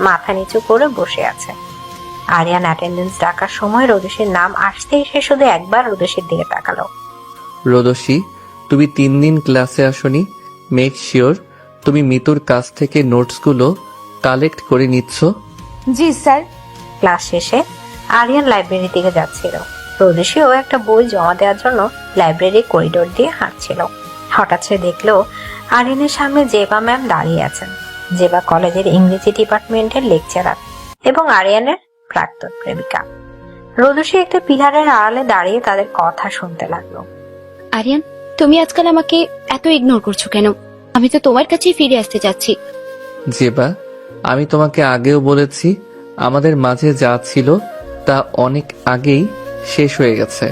S12: মাথা নিচু করে বসে আছে। আরিয়ান অ্যাটেন্ডেন্স ডাকার সময় রোদসীর নাম আসতেই সে শুধু একবার রোদসীর দিকে তাকালো।
S6: রোদসী, তুমি 3 দিন ক্লাসে আসনি। মেক শিওর তুমি মিতুর কাছ থেকে নোটসগুলো কালেক্ট করে নিচ্ছ।
S1: জি স্যার।
S12: ক্লাস শেষে আরিয়ান লাইব্রেরির দিকে যাচ্ছিল। রোদেশীও একটা বই জমা দেওয়ার জন্য লাইব্রেরি করিডোর দিয়ে হাঁটছিল। হঠাৎ সে দেখলো আরিয়ানের সামনে জেবা ম্যাম দাঁড়িয়ে আছেন। জেবা কলেজের ইংরেজি ডিপার্টমেন্টের লেকচারার এবং আরিয়ানের প্রাক্তন প্রেমিকা। রোদেশী একটা পিলারের আড়ালে দাঁড়িয়ে তাদের কথা শুনতে লাগলো।
S11: আরিয়ান, তুমি আজকাল আমাকে এত ইগনোর করছো কেন? আমি তো তোমার কাছেই ফিরে আসতে চাচ্ছি।
S6: জেবা, আমি তোমাকে আগেও বলেছি, আমাদের মাঝে যা ছিল তা অনেক আগেই শেষ হয়ে গেছে।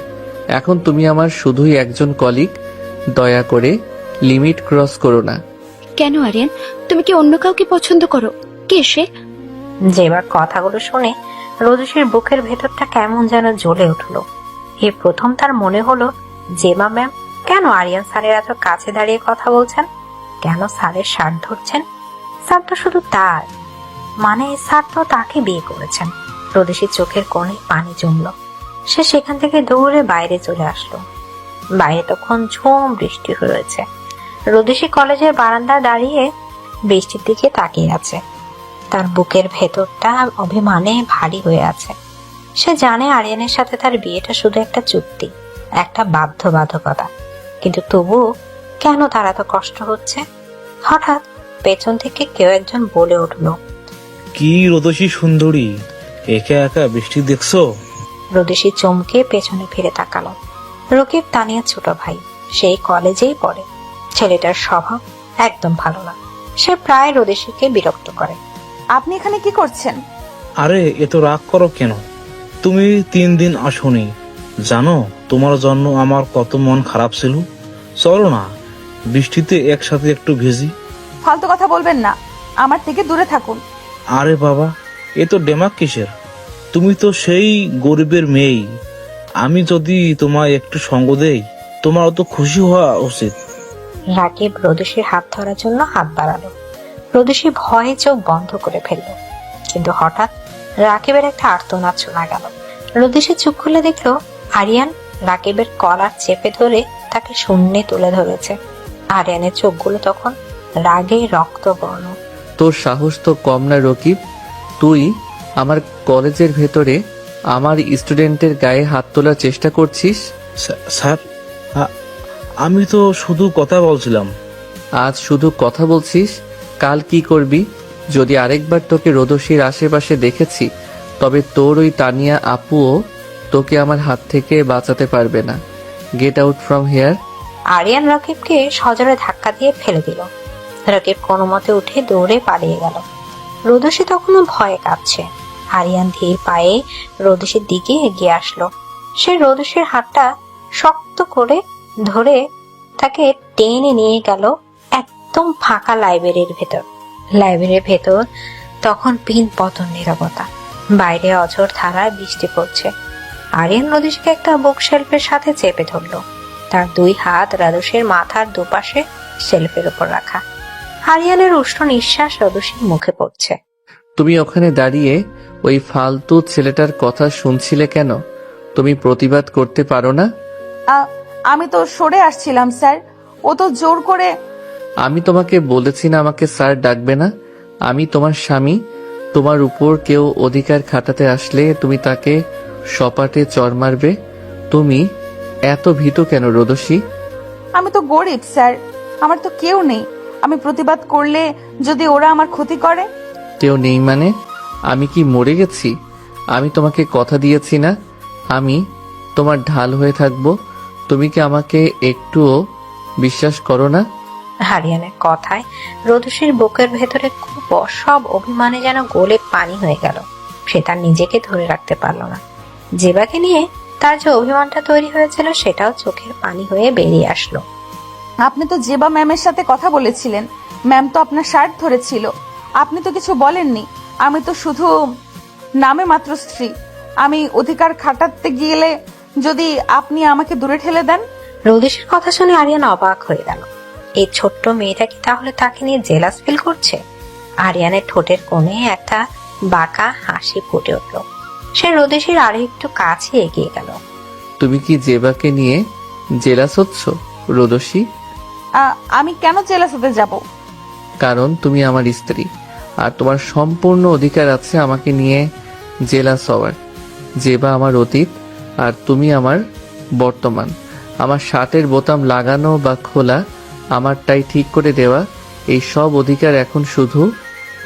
S6: এখন তুমি আমার শুধুই একজন কলিগ। দয়া করে লিমিট ক্রস করো না।
S11: কেন আরিয়ান, তুমি কি অন্য কাউকে পছন্দ করো? কে সে?
S12: জেবার কথাগুলো শুনে রোদেশীর বুকের ভেতরটা কেমন যেন জ্বলে উঠলো। এই প্রথম তার মনে হলো, জেবা ম্যাম কেন আরিয়ান স্যারের এত কাছে দাঁড়িয়ে কথা বলছেন? কেন স্যারের শার্ট ধরছেন? স্যার তো শুধু তার, মানে স্যার তো তাকে বিয়ে করেছেন। রোদেশীর চোখের কোণে পানি জমলো। সে সেখান থেকে দৌড়ে বাইরে চলে আসলো। বাইরে তখন ঝুম বৃষ্টি হয়েছে। রোদেশী কলেজের বারান্দায় দাঁড়িয়ে বৃষ্টির দিকে তাকিয়ে আছে। তার বুকের ভেতরটা অভিমানে ভারী হয়ে আছে। সে জানে আরিয়ানের সাথে তার বিয়েটা শুধু একটা চুক্তি, একটা বাধ্যবাধকতা। কিন্তু তবুও কেন তার এত কষ্ট হচ্ছে? হঠাৎ পেছন থেকে কেউ একজন বলে উঠলো,
S14: কি রোদসী সুন্দরী, একা একা বৃষ্টি দেখছো?
S12: রোদেশী চমকে পেছনে ফিরে তাকালো। রকিব তানিয়ার ছোট ভাই, সেই কলেজেই পড়ে। ছেলেটার স্বভাব একদম ভালো না। সে প্রায় রোদেশীকে বিরক্ত করে।
S1: আপনি এখানে কি করছেন?
S14: আরে এত রাগ করো কেন? তুমি 3 দিন আসোনি। জানো তোমার জন্য আমার কত মন খারাপ ছিল। চলো না বৃষ্টিতে একসাথে একটু ভেজি।
S1: ফালতু কথা বলবেন না, আমার থেকে দূরে থাকুন।
S14: আরে বাবা, এ তো ডেমাক কিসের? তুমি তো সেই গরিবের মেয়েই। আমি যদি তোমায় একটু সঙ্গ দেই, তোমার তো খুশি হওয়া উচিত।
S12: রাকিব রোদেশীর হাত ধরার জন্য হাত বাড়ালো। রোদেশী ভয়ে চোখ বন্ধ করে ফেললো। কিন্তু হঠাৎ রাকিবের একটা আর্তনাদ শোনা গেল। রোদেশী চোখ খুলে দেখলো আরিয়ান রাকিবের কলার চেপে ধরে তাকে শূন্যে তুলে ধরেছে। আরিয়ানের চোখগুলো তখন রাগে রক্তবর্ণ।
S6: তোর সাহস তো কম না রকিব। তুই আমার কলেজের ভেতরে আমার স্টুডেন্টের গায়ে হাত তোলার চেষ্টা করছিস।
S14: স্যার, আমি তো শুধু কথা বলছিলাম।
S6: আজ শুধু কথা বলছিস? কাল কি করবি? যদি আরেকবার তোকে রোদসীর আশেপাশে দেখেছি, তবে তোর ওই তানিয়া আপুও তোকে আমার হাত থেকে বাঁচাতে পারবে না। Get out from here.
S12: Aryan রকিবকে সজোরে ধাক্কা দিয়ে ফেলে দিল। রকিব কোনো মতে উঠে দৌড়ে পালিয়ে গেল। রোদসী তখনও ভয়ে কাঁপছে। আরিয়ান ধীর পায়ে রোদসীর দিকে এগিয়ে আসলো। সে রোদসীর হাতটা শক্ত করে ধরে তাকে টেনে নিয়ে গেল একদম ফাঁকা লাইব্রেরির ভেতর। লাইব্রেরির ভেতর তখন পিন পতন নীরবতা। বাইরে অঝোর ধারায় বৃষ্টি পড়ছে। আরিয়ান রোদসীকে একটা বুক শেলফের সাথে চেপে ধরলো। তার দুই হাত রোদসীর মাথার দুপাশে শেলফের উপর রাখা। আরিয়ানের উষ্ণ নিঃশ্বাস রোদসীর মুখে পড়ছে।
S6: তুমি ওখানে দাঁড়িয়ে ওই ফালতু ছেলেটার কথা শুনছিলে কেন? তুমি প্রতিবাদ করতে পারো না?
S1: আমি তো সরে আসছিলাম স্যার, ও তো জোর করে।
S6: আমি তোমাকে বলেছি না আমাকে স্যার ডাকবে না? আমি তোমার স্বামী। তোমার উপর কেউ অধিকার খাটাতে আসলে তুমি তাকে সপাটে চড় মারবে। তুমি এত ভীতু কেন রোদসী?
S1: আমি তো গরিব স্যার, আমার তো কেউ নেই। আমি প্রতিবাদ করলে যদি ওরা আমার ক্ষতি করে?
S6: কেউ নেই মানে? আমি কি মরে গেছি? আমি তোমাকে কথা দিয়েছি না আমি তোমার ঢাল হয়ে থাকবো। তুমি কি আমাকে একটুও বিশ্বাস করো না?
S12: আরিয়ানের কথায় রোদসীর বুকের ভেতরে খুব সব অভিমানে যেন গলে পানি হয়ে গেল। সে তার নিজেকে ধরে রাখতে পারল না। জেবাকে নিয়ে তার যে অভিমানটা তৈরি হয়েছিল সেটাও চোখের পানি হয়ে বেরিয়ে আসলো।
S1: আপনি তো জেবা ম্যামের সাথে কথা বলেছিলেন, ম্যাম তো আপনার শার্ট ধরেছিল। আপনি তো কিছু বলেননি। আমি তো শুধু নামে মাত্র স্ত্রী। আমি অধিকার খাটাতে গেলে যদি আপনি আমাকে দূরে ঠেলে দেন।
S12: রোদসীর কথা শুনে আরিয়ান অবাক হয়ে গেল। এই ছোট্ট মেয়েটা কি তাহলে তাকে নিয়ে জেলাস ফিল করছে? আরিয়ানের ঠোঁটের কোণে একটা বাঁকা হাসি ফুটে উঠল। সে রোদসীর আরো একটু কাছে এগিয়ে গেল।
S6: তুমি কি জেবাকে নিয়ে জেলাস হচ্ছ রোদসী?
S1: আমি কেন জেলাস হতে যাব?
S6: কারণ তুমি আমার স্ত্রী, আর তোমার সম্পূর্ণ অধিকার আছে আমাকে নিয়ে জেলাস হওয়ার। জেবা আমার অতীত, আর তুমি আমার বর্তমান। আমার শার্টের বোতাম লাগানো বা খোলা, আমারটাই ঠিক করে দেওয়া, এই সব অধিকার এখন শুধু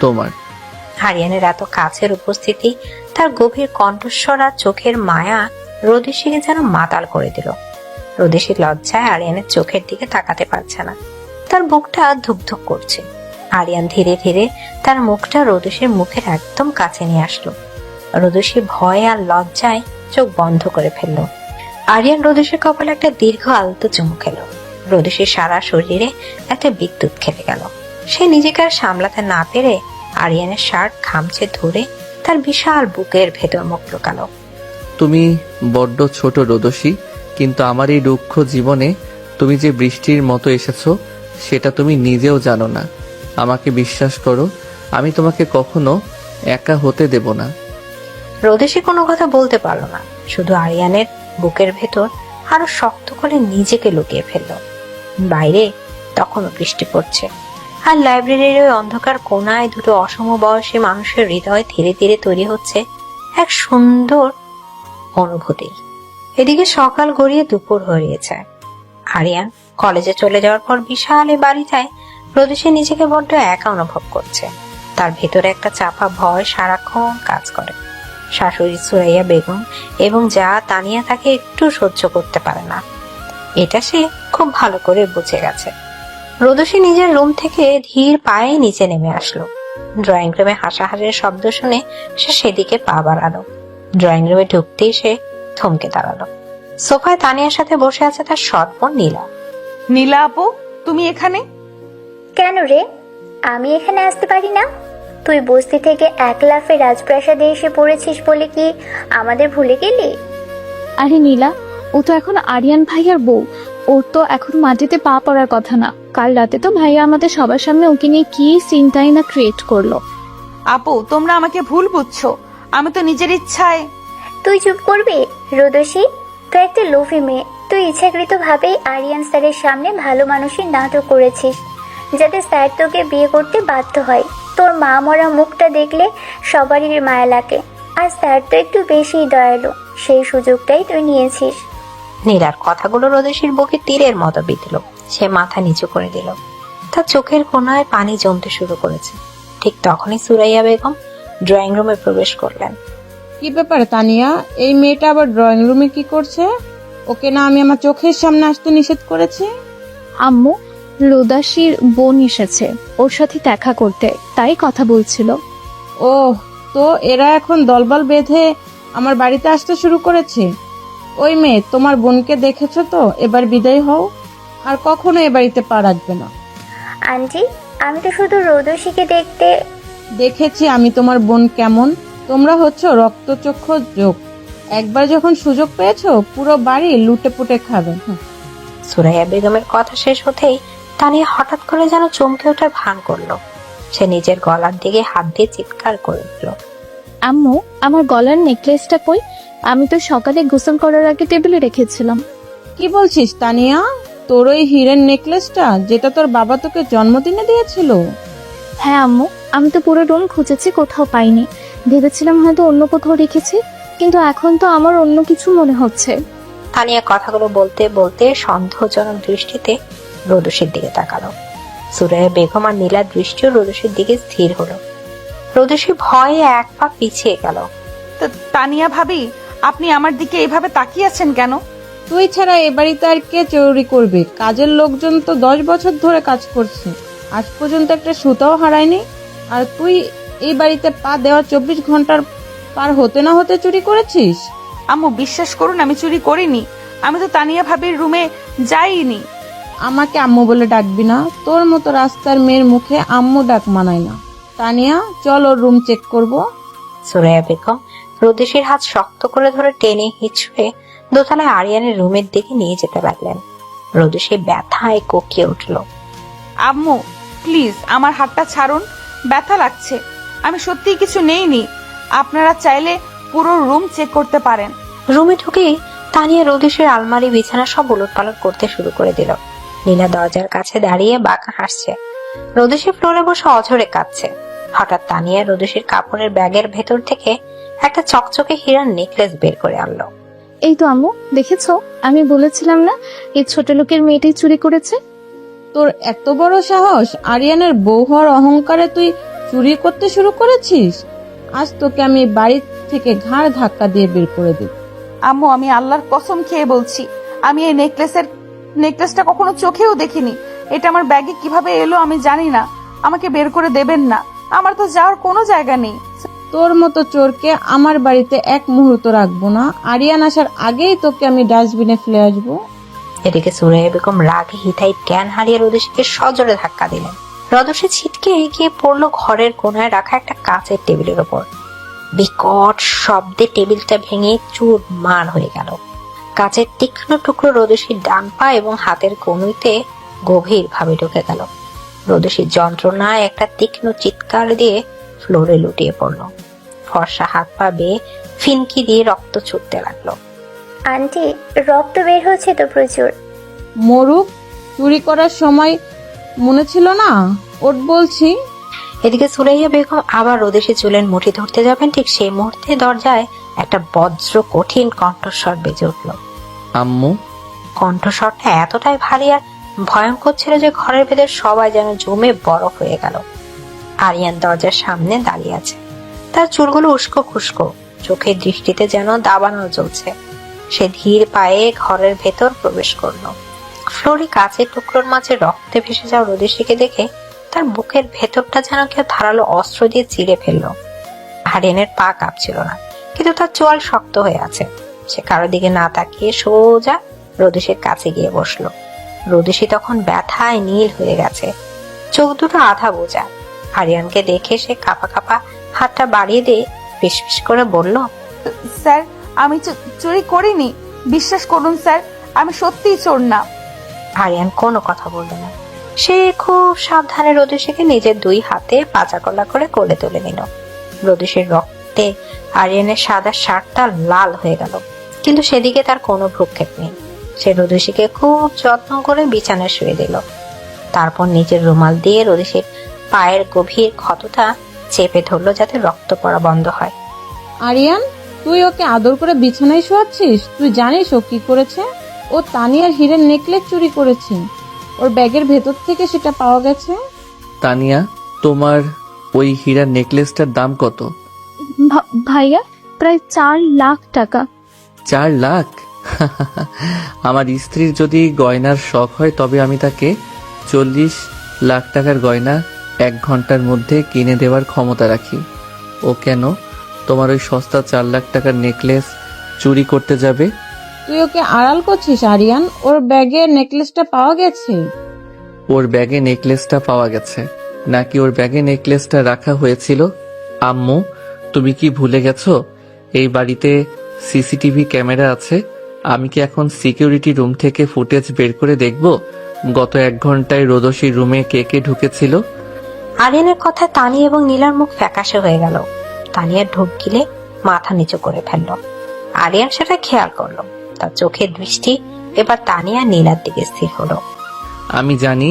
S6: তোমার।
S12: আরিয়ানের এত কাছের উপস্থিতি, তার গভীর কণ্ঠস্বর আর চোখের মায়া রোদসীকে যেন মাতাল করে দিল। রোদসীর লজ্জায় আরিয়ানের চোখের দিকে তাকাতে পারছে না। তার বুকটা ধুকধুক করছে। আরিয়ান ধীরে ধীরে তার মুখটা রোদসীর মুখের একদম কাছে নিয়ে আসলো। রোদসী ভয় আর লজ্জায় চোখ বন্ধ করে ফেলল। আরিয়ান রোদসীর কপালে একটা দীর্ঘ আলতো চুমু খেল। রোদসীর সারা শরীরে একটা বিদ্যুৎ খেলে গেল। সে নিজেকে আর সামলাতে না পেরে আরিয়ানের শার্ট খামচে ধরে তার বিশাল বুকের ভেতর মুখ লুকালো।
S6: তুমি বড্ড ছোট রোদসী, কিন্তু আমার এই দুঃখ জীবনে তুমি যে বৃষ্টির মতো এসেছো সেটা তুমি নিজেও জানো না। আমাকে বিশ্বাস করো, আমি তোমাকে কখনো একা হতে দেব না।
S12: রোদসী কোনো কথা বলতে পারলো না, শুধু আরিয়ানের বুকের ভেতর আরো শক্ত করে নিজেকে লুকিয়ে ফেলল। বাইরে তখনও বৃষ্টি পড়ছে, আর লাইব্রেরির ওই অন্ধকার কোনায় দুটো অসমবয়সী মানুষের হৃদয় ধীরে ধীরে তৈরি হচ্ছে এক সুন্দর অনুভূতি। এদিকে সকাল গড়িয়ে দুপুর হয়ে যায়। আরিয়ান কলেজে চলে যাওয়ার পর বিশাল এই বাড়িটায় রোদসী নিজেকে বড্ড একা অনুভব করছে। তার ভেতরে একটা চাপা ভয় সারাক্ষণ কাজ করে। শাশুড়ি সুরাইয়া বেগম এবং যা তানিয়া তাকে একটু সহ্য করতে পারে না, এটা সে খুব ভালো করে বুঝে গেছে। রোদসী নিজের রুম থেকে ধীর পায়ে নিচে নেমে আসলো। ড্রয়িং রুমে হাসাহাসির শব্দ শুনে সে সেদিকে পা বাড়ালো। ড্রয়িং রুমে ঢুকতেই সে থমকে দাঁড়ালো। সোফায় তানিয়ার সাথে বসে আছে তার সৎ বোন নীলা।
S1: নীলা আপু, তুমি এখানে
S15: কেন রে? আমি এখানে আসতে পারি না? তুই বস্তি থেকে এক লাফে রাজপ্রাসাদে এসে পড়েছিস বলে কি আমাদের ভুলে গেলি?
S11: আরে নীলা, ও তো এখন আরিয়ান ভাইয়ার বউ। ওর তো এখন মাটিতে পা পড়ার কথা না। কাল রাতে তো ভাইয়া আমাদের সবার সামনে ওকে নিয়ে কি চিন্তাই না ক্রিয়েট করলো।
S1: আপু, তোমরা আমাকে ভুল বুঝছো। আমি তো নিজের ইচ্ছায়।
S15: তুই চুপ করবি রোদসী? তুই একটা লোভী মেয়ে। তুই ইচ্ছাকৃত ভাবেই আরিয়ান স্যারের সামনে ভালো মানুষের নাটক করেছিস, যাতে স্যার তোকে বিয়ে করতে বাধ্য হয়। তোর মা মরা মুখটা দেখলে সবারই মায়া লাগে, আর স্যার তো একটু বেশি দয়ালু। সেই সুযোগটাই তুই নিয়েছিস।
S12: নীলার কথাগুলো রোদসীর বুকে তীরের মতো বিঁধল। সে মাথা নিচু করে দিল। তার চোখের কোণায় পানি জমতে শুরু করেছে। ঠিক তখনই সুরাইয়া বেগম ড্রয়িং রুমে প্রবেশ করলেন।
S8: কি ব্যাপার তানিয়া, এই মেয়েটা আবার ড্রয়িং রুমে কি করছে? ওকে না আমি আমার চোখের সামনে আসতে নিষেধ করেছি?
S11: আম্মু, রোদাসির বোন এসেছে ওর সাথে দেখা করতে, তাই কথা বলছিল।
S8: ও, তো এরা এখন দলবল বেঁধে আমার বাড়িতে আসতে শুরু করেছে। ওই মেয়ে, তোমার বোনকে দেখেছো তো? এবার বিদায় হও, আর কখনো এ বাড়িতে পা রাখবে না।
S15: আন্টি, আমি তো শুধু রোদসীকে দেখতে।
S8: দেখেছি আমি তোমার বোন কেমন। তোমরা হচ্ছে রক্তচক্ষু যোগ। একবার যখন সুযোগ পেয়েছো পুরো বাড়ি লুটে পুটে খাবে।
S12: সুরাইয়া বেগমের কথা শেষ হতেই তানিয়া হঠাৎ করে যেন চমকে ওঠার ভান করলো। সে নিজের গলার দিকে হাত দিয়ে চিৎকার করে দিল।
S11: আম্মু, আমার গলার নেকলেসটা কই? আমি তো সকালে গোসল করার আগে টেবিলে রেখেছিলাম।
S8: কি বলছিস তানিয়া? তোর ওই হীরের নেকলেসটা যেটা তোর বাবা তোকে জন্মদিনে দিয়েছিল?
S11: হ্যাঁ আম্মু, আমি তো পুরো রুম খুঁজেছি, কোথাও পাইনি। ভেবেছিলাম হয়তো অন্য কোথাও রেখেছি, কিন্তু এখন তো আমার অন্য কিছু মনে হচ্ছে।
S12: তানিয়া কথাগুলো বলতে বলতে সন্দেহজনক দৃষ্টিতে রোদসীর দিকে তাকালো। সুরাইয়া বেগম আর নীলার দৃষ্টিও রোদসীর দিকে স্থির হলো। রোদসী ভয়ে এক পা পিছিয়ে গেল।
S1: তো তানিয়া ভাবি, আপনি আমার দিকে এইভাবে তাকিয়ে আছেন কেন?
S8: তুই ছাড়া এ বাড়িতে আর কে চুরি করবে? কাজের লোকজন তো 10 বছর ধরে কাজ করছে, আজ পর্যন্ত একটা সুতাও হারায়নি। আর তুই এই বাড়িতে পা দেওয়া 24 ঘন্টার পার হতে না হতে চুরি করেছিস?
S1: আম্মু, বিশ্বাস করুন, আমি চুরি করিনি। আমি তো তানিয়া ভাবির রুমে যাইনি।
S8: আমাকে আম্মু বলে ডাকবি না। তোর মতো রাস্তার মেয়ের মুখে আম্মু ডাক মানায় না। তানিয়া, চল ওর রুম চেক করব।
S12: সুরাইয়া বেগম রোদেশীর হাত শক্ত করে ধরে টেনে হিঁচড়ে দোতলায় আরিয়ানের রুমের দিকে নিয়ে যেতে লাগলেন। রোদেশী ব্যথায় কোকিয়ে উঠল।
S1: আম্মু প্লিজ, আমার হাতটা ছাড়ুন, ব্যথা লাগছে। আমি সত্যিই কিছু নেইনি। আপনারা চাইলে পুরো রুম চেক করতে পারেন।
S12: রুমে ঢুকে তানিয়া রোদেশীর আলমারি বিছানা সব উলটপালট করতে শুরু করে দিল। নীলা দরজার কাছে দাঁড়িয়ে বাঁকা হাসছে। রোদেশী ফ্লোরে বসে অঝরে কাঁদছে। হঠাৎ তানিয়া রোদেশীর কাপড়ের ব্যাগের ভেতর থেকে একটা চকচকে হীরার নেকলেস বের করে আনলো।
S11: এই তো আম্মু, দেখেছো? আমি বলেছিলাম না এই ছোট লোকের মেয়েটাই চুরি করেছে।
S8: তোর এত বড় সাহস! আরিয়ানের বউ হওয়ার অহংকারে তুই চুরি করতে শুরু করেছিস? আজ তোকে আমি বাড়ি থেকে ঘাড় ধাক্কা দিয়ে বের করে দেব।
S1: আম্মু, আমি আল্লাহর কসম খেয়ে বলছি, আমি এই নেকলেসটা কখনো চোখেও দেখিনি। এটা আমার ব্যাগে কিভাবে এলো আমি জানি না। আমাকে বের করে দেবেন না, আমার তো যাওয়ার কোনো জায়গা নেই।
S8: তোর মতো চোরকে আমার বাড়িতে এক মুহূর্ত রাখবো না। আরিয়ান আসার আগেই তোকে আমি ডাস্টবিনে ফেলে আসবো।
S12: এদিকে সুরাইয়া বেগম রাগে হিতাই জ্ঞান হারিয়ে রোদেশীকে সজোরে ধাক্কা দিলেন। রোদেশী ছিটকে এগিয়ে পড়লো ঘরের কোনায় রাখা একটা কাঁচের টেবিলের ওপর। বিকট শব্দে টেবিলটা ভেঙে চুরমার হয়ে গেল। কাঁচের তীক্ষ্ণ টুকরো রোদেশীর ডান পা এবং হাতের কনুইতে গভীর ভাবে ঢুকে গেল। রোদেশীর যন্ত্রণায় একটা তীক্ষ্ণ চিৎকার দিয়ে ফ্লোরে লুটিয়ে পড়ল। ফর্সা হাত পা বেয়ে ফিনকি দিয়ে রক্ত ছুটতে লাগলো।
S15: আন্টি, রক্ত বের হচ্ছে তো প্রচুর।
S8: মরুক, চুরি করার সময় মনে ছিল না? ওট বলছি।
S12: এদিকে সুরাইয়া বেগম আবার রোদেশী চুলের মুঠি ধরতে যাবেন, ঠিক সেই মুহূর্তে দরজায় একটা বজ্র কঠিন কণ্ঠস্বর বেজে উঠল।
S6: আম্মু।
S12: কণ্ঠস্বরটা এতটাই ভারী আর ভয়ঙ্কর ছিল যে ঘরের ভেতর সবাই যেন জমে বরফ হয়ে গেল। আরিয়ান দরজার সামনে দাঁড়িয়ে আছে। তার চুলগুলো উস্কো খুস্কো, চোখের দৃষ্টিতে যেন দাবানল চলছে। সে ধীর পায়ে ঘরের ভেতর প্রবেশ করলো। ফ্লোরে কাঁচের টুকরোর মাঝে রক্তে ভেসে যাওয়া রোদেশীকে দেখে তার বুকের ভেতরটা যেন কেউ ধারালো অস্ত্র দিয়ে চিরে ফেললো। আরিয়ানের পা কাঁপছিল না, কিন্তু তার চোয়াল শক্ত হয়ে আছে। সে কারো দিকে না তাকিয়ে সোজা রোদেশীর কাছে গিয়ে বসলো। রোদেশী তখন ব্যথায় নীল হয়ে গেছে, চোখ দুটো আধা বোঝা। আরিয়ানকে দেখে সে কাঁপা কাঁপা হাতটা বাড়িয়ে দিয়ে ফিসফিস করে বলল,
S1: স্যার, আমি চুরি করিনি। বিশ্বাস করুন স্যার, আমি সত্যিই চোর না।
S12: আরিয়ান কোনো কথা বলল না। সে খুব সাবধানে রোদেশীকে নিজের দুই হাতে পাচাকলা করে কোলে তুলে নিল। রোদেশীর রক্তে আরিয়ানের সাদা শার্টটা লাল হয়ে গেল, কিন্তু সেদিকে তার কোনো ভ্রুক্ষেপ নেই। সে রোদেশীকে খুব যত্ন করে বিছানায় শুয়ে দিল। তারপর নিজের রুমাল দিয়ে রোদেশীর পায়ের গভীর ক্ষতটা চেপে ধরলো যাতে রক্ত পড়া বন্ধ হয়।
S8: আরিয়ান, তুই ওকে আদর করে বিছানায় শোয়াচ্ছিস? তুই জানিস ও কি করেছে? ও তানিয়ার হীরের নেকলেস চুরি করেছে। ওর ব্যাগের ভেতর থেকে সেটা পাওয়া গেছে।
S6: তানিয়া, তোমার ওই হীরার নেকলেসটার দাম কত?
S11: ভাইয়া প্রায় 4 লাখ টাকা।
S6: 4 লাখ? আমার স্ত্রীর যদি গয়নার শখ হয় তবে আমি তাকে 40 লাখ টাকার গয়না 1 ঘন্টার মধ্যে কিনে দেওয়ার ক্ষমতা রাখি। ও কেন তোমার ওই সস্তা 4 লাখ টাকার নেকলেস চুরি করতে যাবে?
S8: তুই ওকে আড়াল করছিস আরিয়ান, ওর ব্যাগে নেকলেসটা পাওয়া গেছে।
S6: ওর ব্যাগে নেকলেসটা পাওয়া গেছে নাকি ওর ব্যাগে নেকলেসটা রাখা হয়েছিল? আম্মু, তুমি কি ভুলে গেছো এই বাড়িতে সিসিটিভি ক্যামেরা আছে? আমি কি এখন সিকিউরিটি রুম থেকে ফুটেজ বের করে দেখব গত 1 ঘন্টায় রোদসীর রুমে কে কে ঢুকেছিল?
S12: আরিয়ানের কথায় তানিয়া এবং নীলার মুখ ফ্যাকাশে হয়ে গেল। তানিয়া ঢোক গিলে মাথা নিচু করে ফেলল। আরিয়ান সেটা খেয়াল করলো। তার চোখের দৃষ্টি এবার তানিয়া নীলার দিকে স্থির হলো।
S6: আমি জানি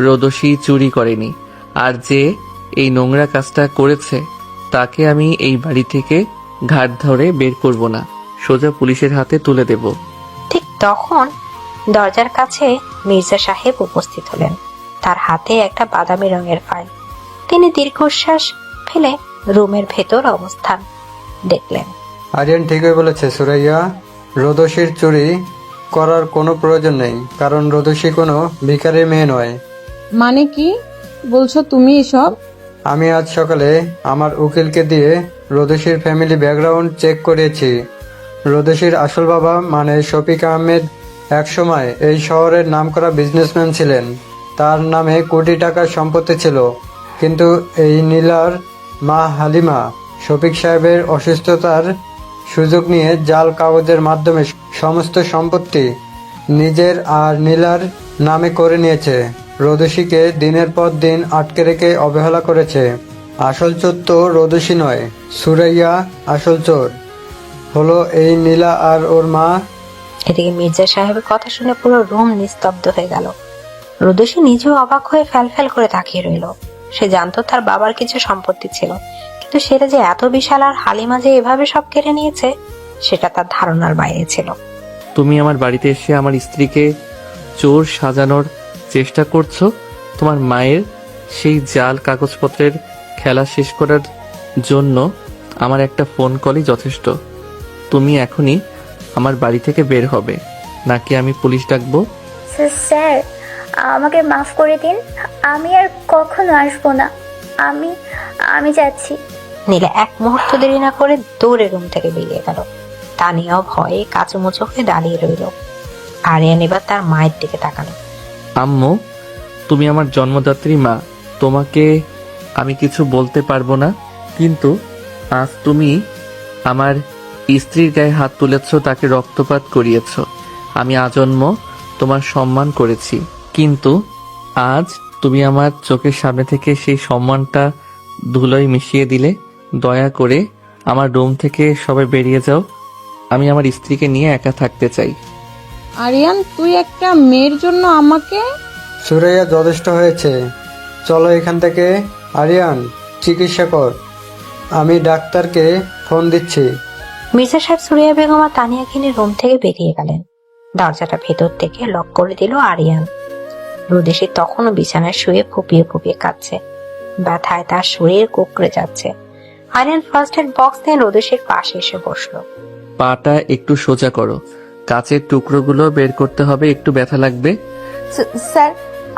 S6: রোদসী চুরি করেনি, আর যে এই নোংরা কাজটা করেছে তাকে আমি এই বাড়ি থেকে ঘাট ধরে বের করব না, সোজা পুলিশের হাতে তুলে দেব।
S12: ঠিক তখন দরজার কাছে মির্জা সাহেব উপস্থিত হলেন। তার হাতে একটা বাদামি রঙের ফাইল। তিনি দীর্ঘশ্বাস ফেলে রুমের ভেতর অবস্থান দেখলেন।
S9: আরিয়ান ঠিকই বলেছে সুরাইয়া, রোদসীর চুরি করার কোনো প্রয়োজন নেই, কারণ রোদসী কোনো ভিখারির মেয়ে নয়।
S8: মানে কি বলছো তুমি এসব?
S9: আমি আজ সকালে আমার উকিলকে দিয়ে রোদসীর ফ্যামিলি ব্যাকগ্রাউন্ড চেক করিয়েছি। রোদসীর আসল বাবা মানে শফিক আহমেদ একসময় এই শহরের নামকরা বিজনেসম্যান ছিলেন। তার নামে কোটি টাকার সম্পত্তি ছিল, কিন্তু এই নীলার মা হালিমা শফিক সাহেবের অসুস্থতার সুযোগ নিয়ে জাল কাগজের মাধ্যমে সমস্ত সম্পত্তি নিজের আর নীলার নামে করে নিয়েছে। রোদসীকে দিনের পর দিন আটকে রেখে অবহেলা করেছে। আসল চোর তো রোদসী নয়, সুরাইয়া আসল চোর হলো এই নীলা আর ওর মা।
S12: এদিকে মির্জা সাহেবের কথা শুনে পুরো রুম নিস্তব্ধ হয়ে গেল। রোদসী নিজেও অবাক হয়ে ফ্যাল করে তাকিয়ে রইল। সে জানতো তার বাবার কিছু সম্পত্তি ছিল, কিন্তু সেটা যে এত বিশাল আর হালিমা যে এভাবে সব কেড়ে নিয়েছে সেটা তার ধারণার বাইরে ছিল।
S6: তুমি আমার বাড়িতে এসে আমার স্ত্রীকে চোর সাজানোর চেষ্টা করছো। তোমার মায়ের সেই জাল কাগজপত্রের খেলা শেষ করার জন্য আমার একটা ফোন কলই যথেষ্ট। তুমি এখনই আমার বাড়ি থেকে বের হবে, নাকি আমি পুলিশ ডাকবো?
S15: স্যার, আমাকে মাফ করে দিন, আমি আর কখনো আসবো না। আমি যাচ্ছি।
S12: নীলা এক মুহূর্ত দেরি না করে দৌড়ে রুম থেকে বেরিয়ে গেল। তানিয়াও ভয়ে কাচুমুচো হয়ে দাঁড়িয়ে রইল। আরিয়ান এবার তার মায়ের দিকে তাকালো।
S6: আম্মু, তুমি আমার জন্মদাত্রী মা, তোমাকে আমি কিছু বলতে পারবো না, কিন্তু আজ তুমি আমার স্ত্রীর গায়ে হাত তুলেছ, তাকে রক্তপাত করিয়েছ। আমি আজন্ম তোমার সম্মান করেছি, কিন্তু আজ তুমি আমার চোখের সামনে থেকে সেই সম্মানটা ধুলোয় মিশিয়ে দিলে। দয়া করে আমার রুম থেকে সবাই বেরিয়ে যাও। আমি আমার স্ত্রীকে নিয়ে একা থাকতে চাই।
S8: আরিয়ান, তুই একটা মেয়ের জন্য আমাকে...
S9: সুরাইয়া, যথেষ্ট হয়েছে, চলো এখান থেকে। আরিয়ান, চিকিৎসা কর, আমি ডাক্তারকে ফোন দিচ্ছি।
S12: মির্জা সাহেব সুরাইয়া বেগম আর তানিয়াকে নিয়ে রুম থেকে বেরিয়ে গেলেন। দরজাটা ভেতর থেকে লক করে দিল আরিয়ান। রোদেশী তখনও বিছানায় শুয়ে ফুপিয়ে কাঁদছে। ব্যথায় তার শরীর কুকড়ে যাচ্ছে। আরিয়ান ফার্স্ট এড বক্স নিয়ে রোদেশীর পাশে এসে বসলো।
S6: পাটা একটু সোজা করো, কাচের টুকরোগুলো বের করতে হবে, একটু ব্যথা লাগবে।
S1: স্যার,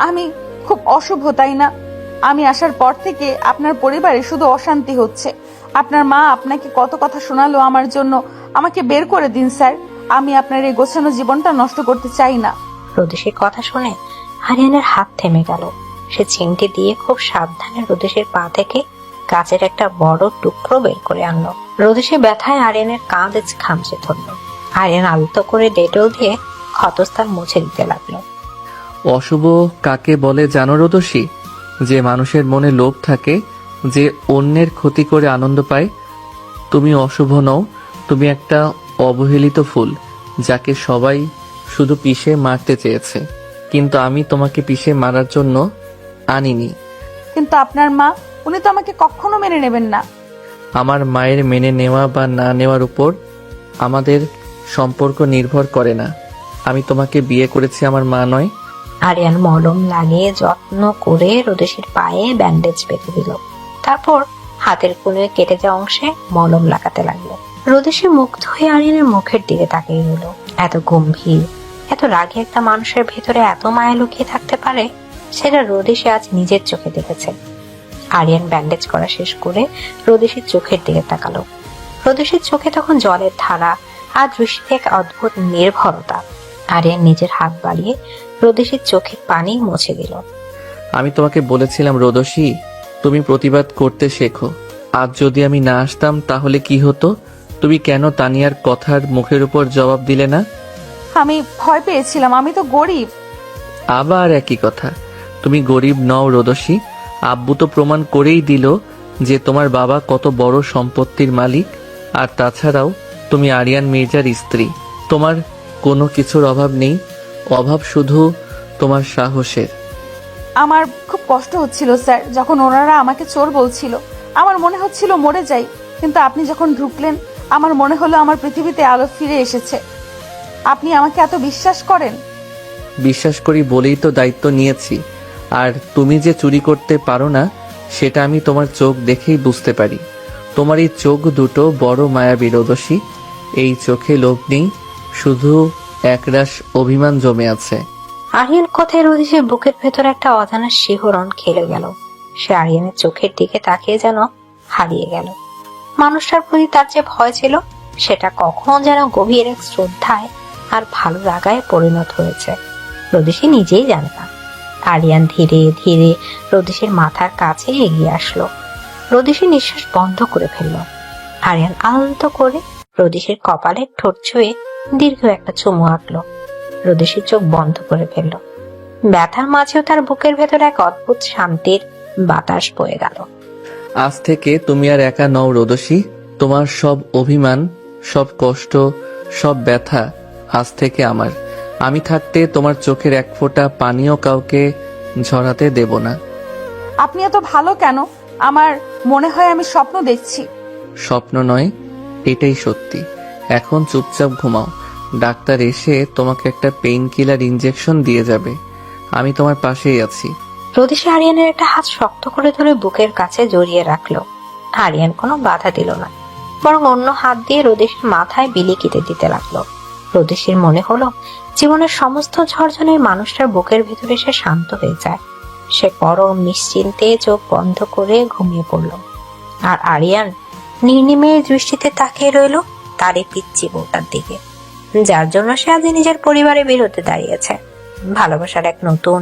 S1: আমি খুব অশুভ, তাই না? আমি আসার পর থেকে আপনার পরিবারে শুধু অশান্তি হচ্ছে। আপনার মা আপনাকে কত কথা শোনালো আমার জন্য। আমাকে বের করে দিন স্যার, আমি আপনার এই গোছানো জীবনটা নষ্ট করতে চাই না।
S12: রোদেশীর কথা শুনে আরিয়ানের হাত থেমে গেল। সে চিমটি দিয়ে খুব সাবধানে রোদেশীর পা থেকে কাচের একটা বড় টুকরো বের করে আনলো। রোদেশী ব্যথায় আরিয়ানের কাঁধ খামচে ধরলো। আরিয়ান আলতো করে ডেটল দিয়ে ক্ষতস্থান মুছে দিতে লাগলো।
S6: অশুভ কাকে বলে জানো রোদসী? যে মানুষের মনে লোভ থাকে, যে অন্যের ক্ষতি করে আনন্দ পায়। তুমি অশুভ নও, তুমি একটা অবহেলিত ফুল, যাকে সবাই শুধু পিষে মারতে চেয়েছে, কিন্তু আমি তোমাকে পিষে মারার জন্য আনিনি।
S1: কিন্তু আপনার মা, উনি তো আমাকে কখনো মেনে নেবেন না।
S6: আমার মায়ের মেনে নেওয়া বা না নেওয়ার উপর আমাদের সম্পর্ক নির্ভর করে না। আমি তোমাকে বিয়ে করেছি, আমার মা নয়।
S12: আরিয়ান মলম লাগিয়ে যত্ন করে রোদেশির পায়ে ব্যান্ডেজ বেঁধে দিল। তারপর হাতের কোণে কেটে যাওয়া অংশে মলম লাগাতে লাগলো। রোদেশি মুগ্ধ হয়ে আরিয়ানের মুখের দিকে তাকিয়ে রইল। এত গম্ভীর, এত রাগে একটা মানুষের ভেতরে এত মায়া লুকিয়ে থাকতে পারে, সেটা রোদেশি আজ নিজের চোখে দেখেছে। আরিয়ান ব্যান্ডেজ করা শেষ করে রোদেশির চোখের দিকে তাকালো। রোদেশির চোখে তখন জলের ধারা আর দৃষ্টিতে এক অদ্ভুত নির্ভরতা। আরিয়ান নিজের হাত বাড়িয়ে রোদেশির চোখের পানি মুছে দিল।
S6: আমি তোমাকে বলেছিলাম রোদসী, তুমি প্রতিবাদ করতে শেখো। আজ যদি আমি না আসতাম তাহলে কি হতো? তুমি কেন তানিয়ার কথার মুখের উপর জবাব দিলে না?
S1: আমি ভয় পেয়েছিলাম, আমি তো গরিব।
S6: আবার একই কথা। তুমি গরিব নও রোদসী। আব্বু তো প্রমাণ করেই দিল যে তোমার বাবা কত বড় সম্পত্তির মালিক। আর তাছাড়াও তুমি আরিয়ান মির্জার স্ত্রী। তোমার কোনো কিছুর অভাব নেই, অভাব শুধু তোমার সাহসের।
S1: আমার খুব কষ্ট হচ্ছিল স্যার, যখন ওনারা আমাকে চোর বলছিল। আমার মনে হচ্ছিল মরে যাই, কিন্তু আপনি যখন ঢুকলেন আমার মনে হলো আমার পৃথিবীতে আলো ফিরে এসেছে। আপনি আমাকে এত বিশ্বাস করেন।
S6: বিশ্বাস করি বলেই তো দায়িত্ব নিয়েছি। আর তুমি যে চুরি করতে পারো না সেটা আমি তোমার চোখ দেখেই বুঝতে পারি। তোমার এই চোখ দুটো বড় মায়াবী রোদসী। এই চোখে লোভ নেই, শুধু একরাশ অভিমান জমে আছে।
S12: আরিয়ান কথায় রোদেশির বুকের ভেতর একটা অজানা শিহরণ খেলে গেল। সে আরিয়ানের চোখের দিকে তাকিয়ে যেন হারিয়ে গেল। মানুষটার প্রতি তার যে ভয় ছিল সেটা কখন যেন গভীর এক শ্রদ্ধায় আর ভালো লাগায় পরিণত হয়েছে। রোদেশি নিজেই জানে না। আরিয়ান ধীরে ধীরে রোদেশির মাথার কাছে এগিয়ে আসলো। রোদেশি নিঃশ্বাস বন্ধ করে ফেলল। আরিয়ান আলতো করে রোদেশির কপালে ঠোঁট ছুঁয়ে দীর্ঘ একটা চুমু আঁকলো। রোদেশির চোখ বন্ধ করে ফেলল। ব্যথার মাঝেও তার বুকের ভেতর এক অদ্ভুত শান্তির বাতাস বয়ে গেল।
S6: আজ থেকে তুমি আর একা নও রোদসী। তোমার সব অভিমান, সব কষ্ট, সব ব্যথা আজ থেকে আমার। আমি থাকতে তোমার চোখের এক ফোঁটা পানিও কাউকে ঝরাতে দেব না।
S1: আপনি এত ভালো কেন? আমার মনে হয় আমি স্বপ্ন দেখছি।
S6: স্বপ্ন নয়, এটাই সত্যি। এখন চুপচাপ ঘুমাও। ডাক্তার এসে তোমাকে একটা পেইন কিলার ইনজেকশন দিয়ে যাবে। আমি তোমার পাশেই আছি।
S12: রোদেশি আরিয়ানের একটা হাত শক্ত করে ধরে বুকের কাছে জড়িয়ে রাখলো। আরিয়ান কোনো বাধা দিল না, বরং অন্য হাত দিয়ে রোদেশির মাথায় বিলিকিতে দিতে লাগলো। রোদেশির মনে হলো জীবনের সমস্ত ঝড়ঝনের মানুষটার বুকের ভেতরে সে শান্ত হয়ে যায়। সে পরম নিশ্চিন্তে চোখ বন্ধ করে ঘুমিয়ে পড়ল। আর আরিয়ান নির্নিমেষ দৃষ্টিতে তাকিয়ে রইল তারই পিচ্চি বউটার দিকে, যার জন্য সে আজ নিজের পরিবারের বিরুদ্ধে দাঁড়িয়েছে। ভালোবাসার এক নতুন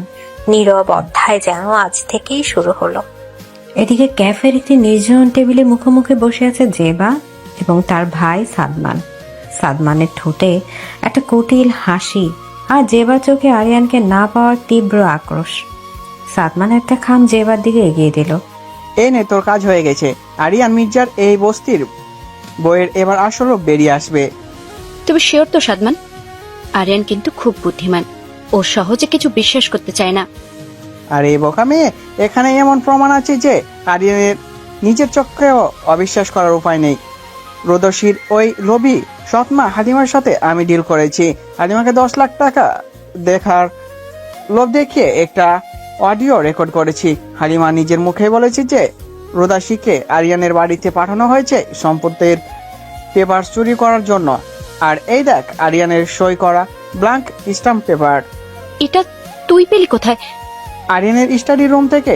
S12: নীরব অধ্যায় যেন আজ থেকেই শুরু হলো।
S3: এদিকে ক্যাফের একটি নির্জন টেবিলে মুখোমুখি বসে আছে জেবা এবং তার ভাই সাদমান। সাদমানের ঠোঁটে একটা কুটিল হাসি, আর জেবার চোখে আরিয়ানকে না পাওয়ার তীব্র আক্রোশ। সাদমান একটা খাম জেবার দিকে এগিয়ে দিল।
S16: এই নে, তোর কাজ হয়ে গেছে। আরিয়ান মির্জার এই বস্তির বইয়ের এবার আসলে বেরিয়ে আসবে।
S17: তুমি শিওর তো সাদমান? আরিয়ান কিন্তু খুব বুদ্ধিমান, ও সহজে কিছু বিশ্বাস করতে চায় না।
S16: আরে বোকা মেয়ে, এখানে এমন প্রমাণ আছে যে আরিয়ানের নিজের চোখকেও অবিশ্বাস করার উপায় নেই। রোদসির ওই লোভী সৎমা হালিমার সাথে আমি ডিল করেছি। হালিমাকে 10 লাখ টাকা দেখার লোভ দেখিয়ে একটা অডিও রেকর্ড করেছি। হালিমা নিজের মুখে বলেছে যে রোদাসিকে আরিয়ানের বাড়িতে পাঠানো হয়েছে সম্পত্তির পেপার চুরি করার জন্য। আর এই দেখ আরিয়ানের সই করা ব্ল্যাঙ্ক স্ট্যাম্প পেপার।
S17: এটা তুই পেলি কোথায়?
S16: আরিয়ানের স্টাডি রুম থেকে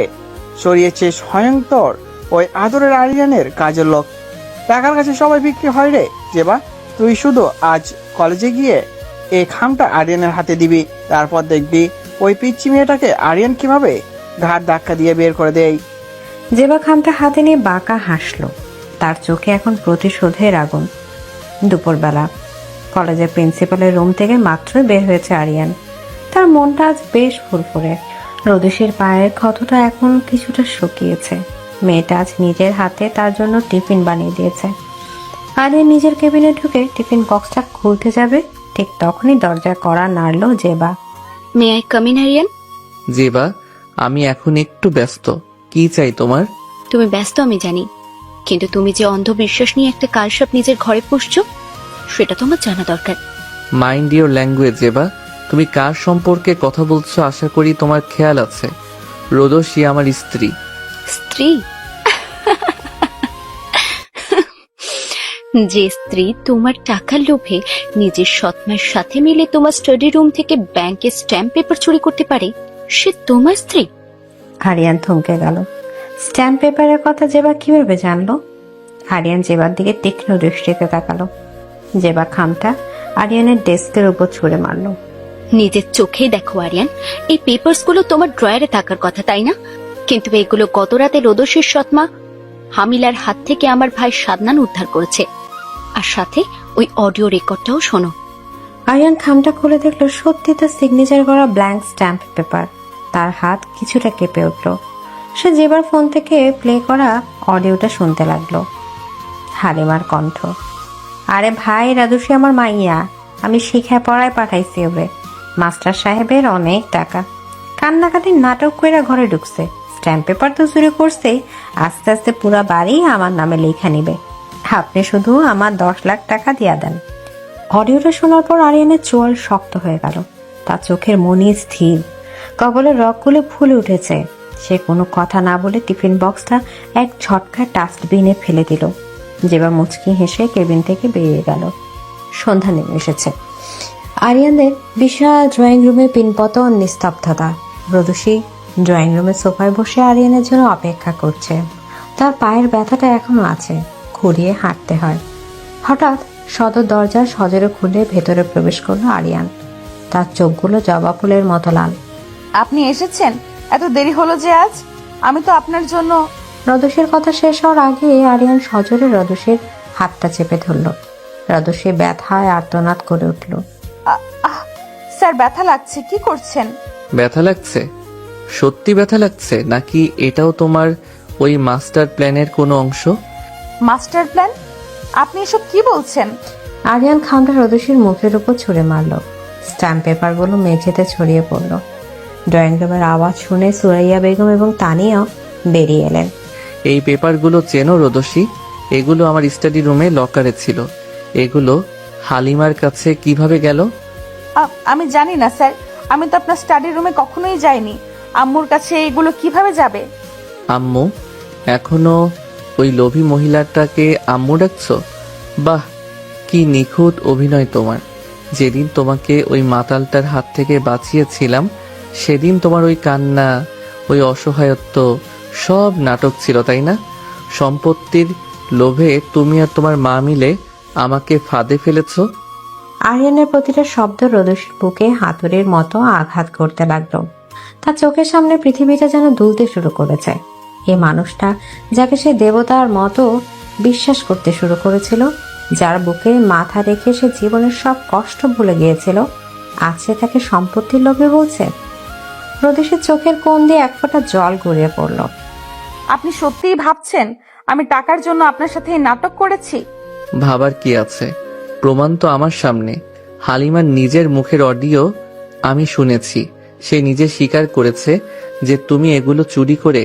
S16: সরিয়েছে স্বয়ং তোর ওই আদরের আরিয়ানের কাজের লোক। টাকার কাছে সবাই বিক্রি হয় রে জেবা। তুই শুধু আজ কলেজে গিয়ে এই খামটা আরিয়ানের হাতে দিবি, তারপর দেখবি ওই পিচ্চি মেয়েটাকে আরিয়ান কিভাবে ঘাট ধাক্কা দিয়ে বের করে দেয়।
S3: জেবা খামটা হাতে নিয়ে বাঁকা হাসলো। তার চোখে এখন প্রতিশোধের আগুন। দুপুরবেলা কলেজের প্রিন্সিপালের রুম থেকে মাত্র বের হয়েছে আরিয়ান। তার মনটা আজ বেশ ফুরফুরে। রোদেশির পায়ের ক্ষতটা এখন কিছুটা শুকিয়েছে। মেয়েটা আজ নিজের হাতে তার জন্য টিফিন বানিয়ে দিয়েছে। আরিয়ান নিজের কেবিনে ঢুকে টিফিন বক্সটা খুলতে যাবে, ঠিক তখনই দরজা কড়া নাড়লো Zeba.
S17: May I come in Aryan?
S6: Zeba, আমি এখন একটু ব্যস্ত। কি চাই তোমার?
S17: তুমি ব্যস্ত আমি জানি, কিন্তু তুমি যে অন্ধবিশ্বাস নিয়ে একটা কালসাপ নিজের ঘরে পুষছো সেটা তোমার জানা দরকার।
S6: Mind your language Zeba. তুমি কার সম্পর্কে কথা বলছো আশা করি তোমার খেয়াল আছে। রোদসী আমার স্ত্রী।
S17: স্ত্রী? যে স্ত্রী তোমার টাকার লোভে নিজের সৎমার সাথে মিলে তোমার স্টাডি রুম থেকে ব্যাংকের স্ট্যাম্প পেপার চুরি করতে পারে, সে তোমার স্ত্রী?
S3: আরিয়ান থমকে গেল। স্ট্যাম্প পেপারের কথা জেবা কিভাবে জানলো? আরিয়ান জেবার দিকে তীক্ষ্ণ দৃষ্টিতে তাকালো। জেবা খামটা আরিয়ানের ডেস্কের উপর ছুঁড়ে মারলো।
S17: নিজের চোখেই দেখো আরিয়ান, এই পেপারস গুলো তোমার ড্রয়ারে থাকার কথা, তাই না? কিন্তু এগুলো গত রাতে রোদসীর সৎমা হামিলার হাত থেকে আমার ভাই সাদনান উদ্ধার করেছে। আর সাথে ওই অডিও রেকর্ডটাও শোনো।
S3: আরিয়ান খামটা খুলে দেখলো সত্যি তার সিগনেচার করা ব্ল্যাঙ্ক স্ট্যাম্প পেপার। তার হাত কিছুটা কেঁপে উঠল। সে জেবার ফোন থেকে প্লে করা অডিওটা শুনতে লাগলো। হালিমার কণ্ঠ। আরে ভাই, রাদুসী আমার মাইয়া, আমি শিখা পড়ায় পাঠাইছি ওরে। মাস্টার সাহেবের অনেক টাকা, কান্নাকাটির নাটক কইরা ঘরে ঢুকছে। স্ট্যাম্প পেপার তো চুরি করছে, আস্তে আস্তে পুরা বাড়ি আমার নামে লেখা নিবে। আপনি শুধু আমার 10 লাখ টাকা দিয়া দেন। অডিওটা শোনার পর আরিয়ানের চোয়াল শক্ত হয়ে গেল। তার চোখের মনি স্থির, কবলের রগগুলো ফুলে উঠেছে। সে কোনো কথা না বলে টিফিন বক্সটা এক ঝটকা ডাস্টবিনে ফেলে দিল। জেবা মুচকি হেসে কেবিন থেকে বেরিয়ে গেল। সন্ধ্যা নেমে এসেছে। আরিয়ানের বিশাল ড্রয়িং রুমে পিনপতন নিস্তব্ধতা। রোদসী ড্রয়িং রুমের সোফায় বসে আরিয়ানের জন্য অপেক্ষা করছে। তার পায়ের ব্যথাটা এখনো আছে, ঘুরিয়ে হাঁটতে হয়। হঠাৎ সদর দরজার সজোরে খুলে ভেতরে প্রবেশ করলো আরিয়ান। তার চোখগুলো জবা ফুলের মতো লাল।
S1: আপনি এসেছেন? এত দেরি হলো যে আজ? আমি তো আপনার জন্য।
S3: রদসীর কথা শেষ হওয়ার আগে আরিয়ান সজোরে রদসীর হাতটা চেপে ধরল। রদসী ব্যথায় আর্তনাদ করে উঠল।
S1: স্যার, ব্যথা লাগছে। কি করছেন?
S6: ব্যথা লাগছে? সত্যি ব্যথা লাগছে নাকি এটাও তোমার ওই মাস্টার প্ল্যানের কোনো অংশ?
S1: Master plan? আপনি এসব কি বলছেন?
S3: আরিয়ান খামটা রদসীর মুখের উপর ছুঁড়ে মারল। স্ট্যাম্প পেপারগুলো মেঝেতে ছড়িয়ে পড়ল। ড্রয়িং রুমের আওয়াজ শুনে সুরাইয়া বেগম এবং তানিয়াও বেরিয়ে এলেন।
S6: এই পেপারগুলো চেনো রোদসী? এগুলো আমার স্টাডি রুমে লকারে ছিল। এগুলো হালিমার কাছে কিভাবে গেল?
S1: আমি জানি না স্যার, আমি তো আপনার স্টাডি রুমে কখনোই যাইনি। আম্মুর কাছে এগুলো কিভাবে যাবে?
S6: আম্মু? এখনো ওই লোভী মহিলাটাকে আম্মু ডাকছো? বাহ, কি নিখুঁত অভিনয় তোমার। যেদিন তোমাকে ওই মাতালটার হাত থেকে বাঁচিয়েছিলাম সেদিন তোমার ওই কান্না, ওই অসহায়ত্ব সব নাটক ছিল, তাই না? সম্পত্তির লোভে তুমি আর তোমার মা মিলে আমাকে ফাঁদে ফেলেছো।
S3: আরিয়ানের প্রতিটা শব্দ রোদসীর বুকে হাতুড়ির মতো আঘাত করতে লাগলো। তার চোখের সামনে পৃথিবীটা যেন দুলতে শুরু করেছে। এই মানুষটা, যাকে সে দেবতার মতো বিশ্বাস করতে শুরু করেছিল, যার বুকে মাথা রেখে সে জীবনের সব কষ্ট ভুলে গিয়েছিল, আজ সে তাকে সম্পত্তির লোভে বলছে। রোদসীর চোখের কোণ দিয়ে এক ফোঁটা জল গড়িয়ে পড়ল।
S1: আপনি সত্যিই ভাবছেন আমি টাকার জন্য আপনার সাথে এই নাটক করেছি?
S6: ভাবার কি আছে? প্রমাণ তো আমার সামনে। হালিমার নিজের মুখের অডিও আমি শুনেছি। সে নিজে স্বীকার করেছে যে তুমি এগুলো চুরি করে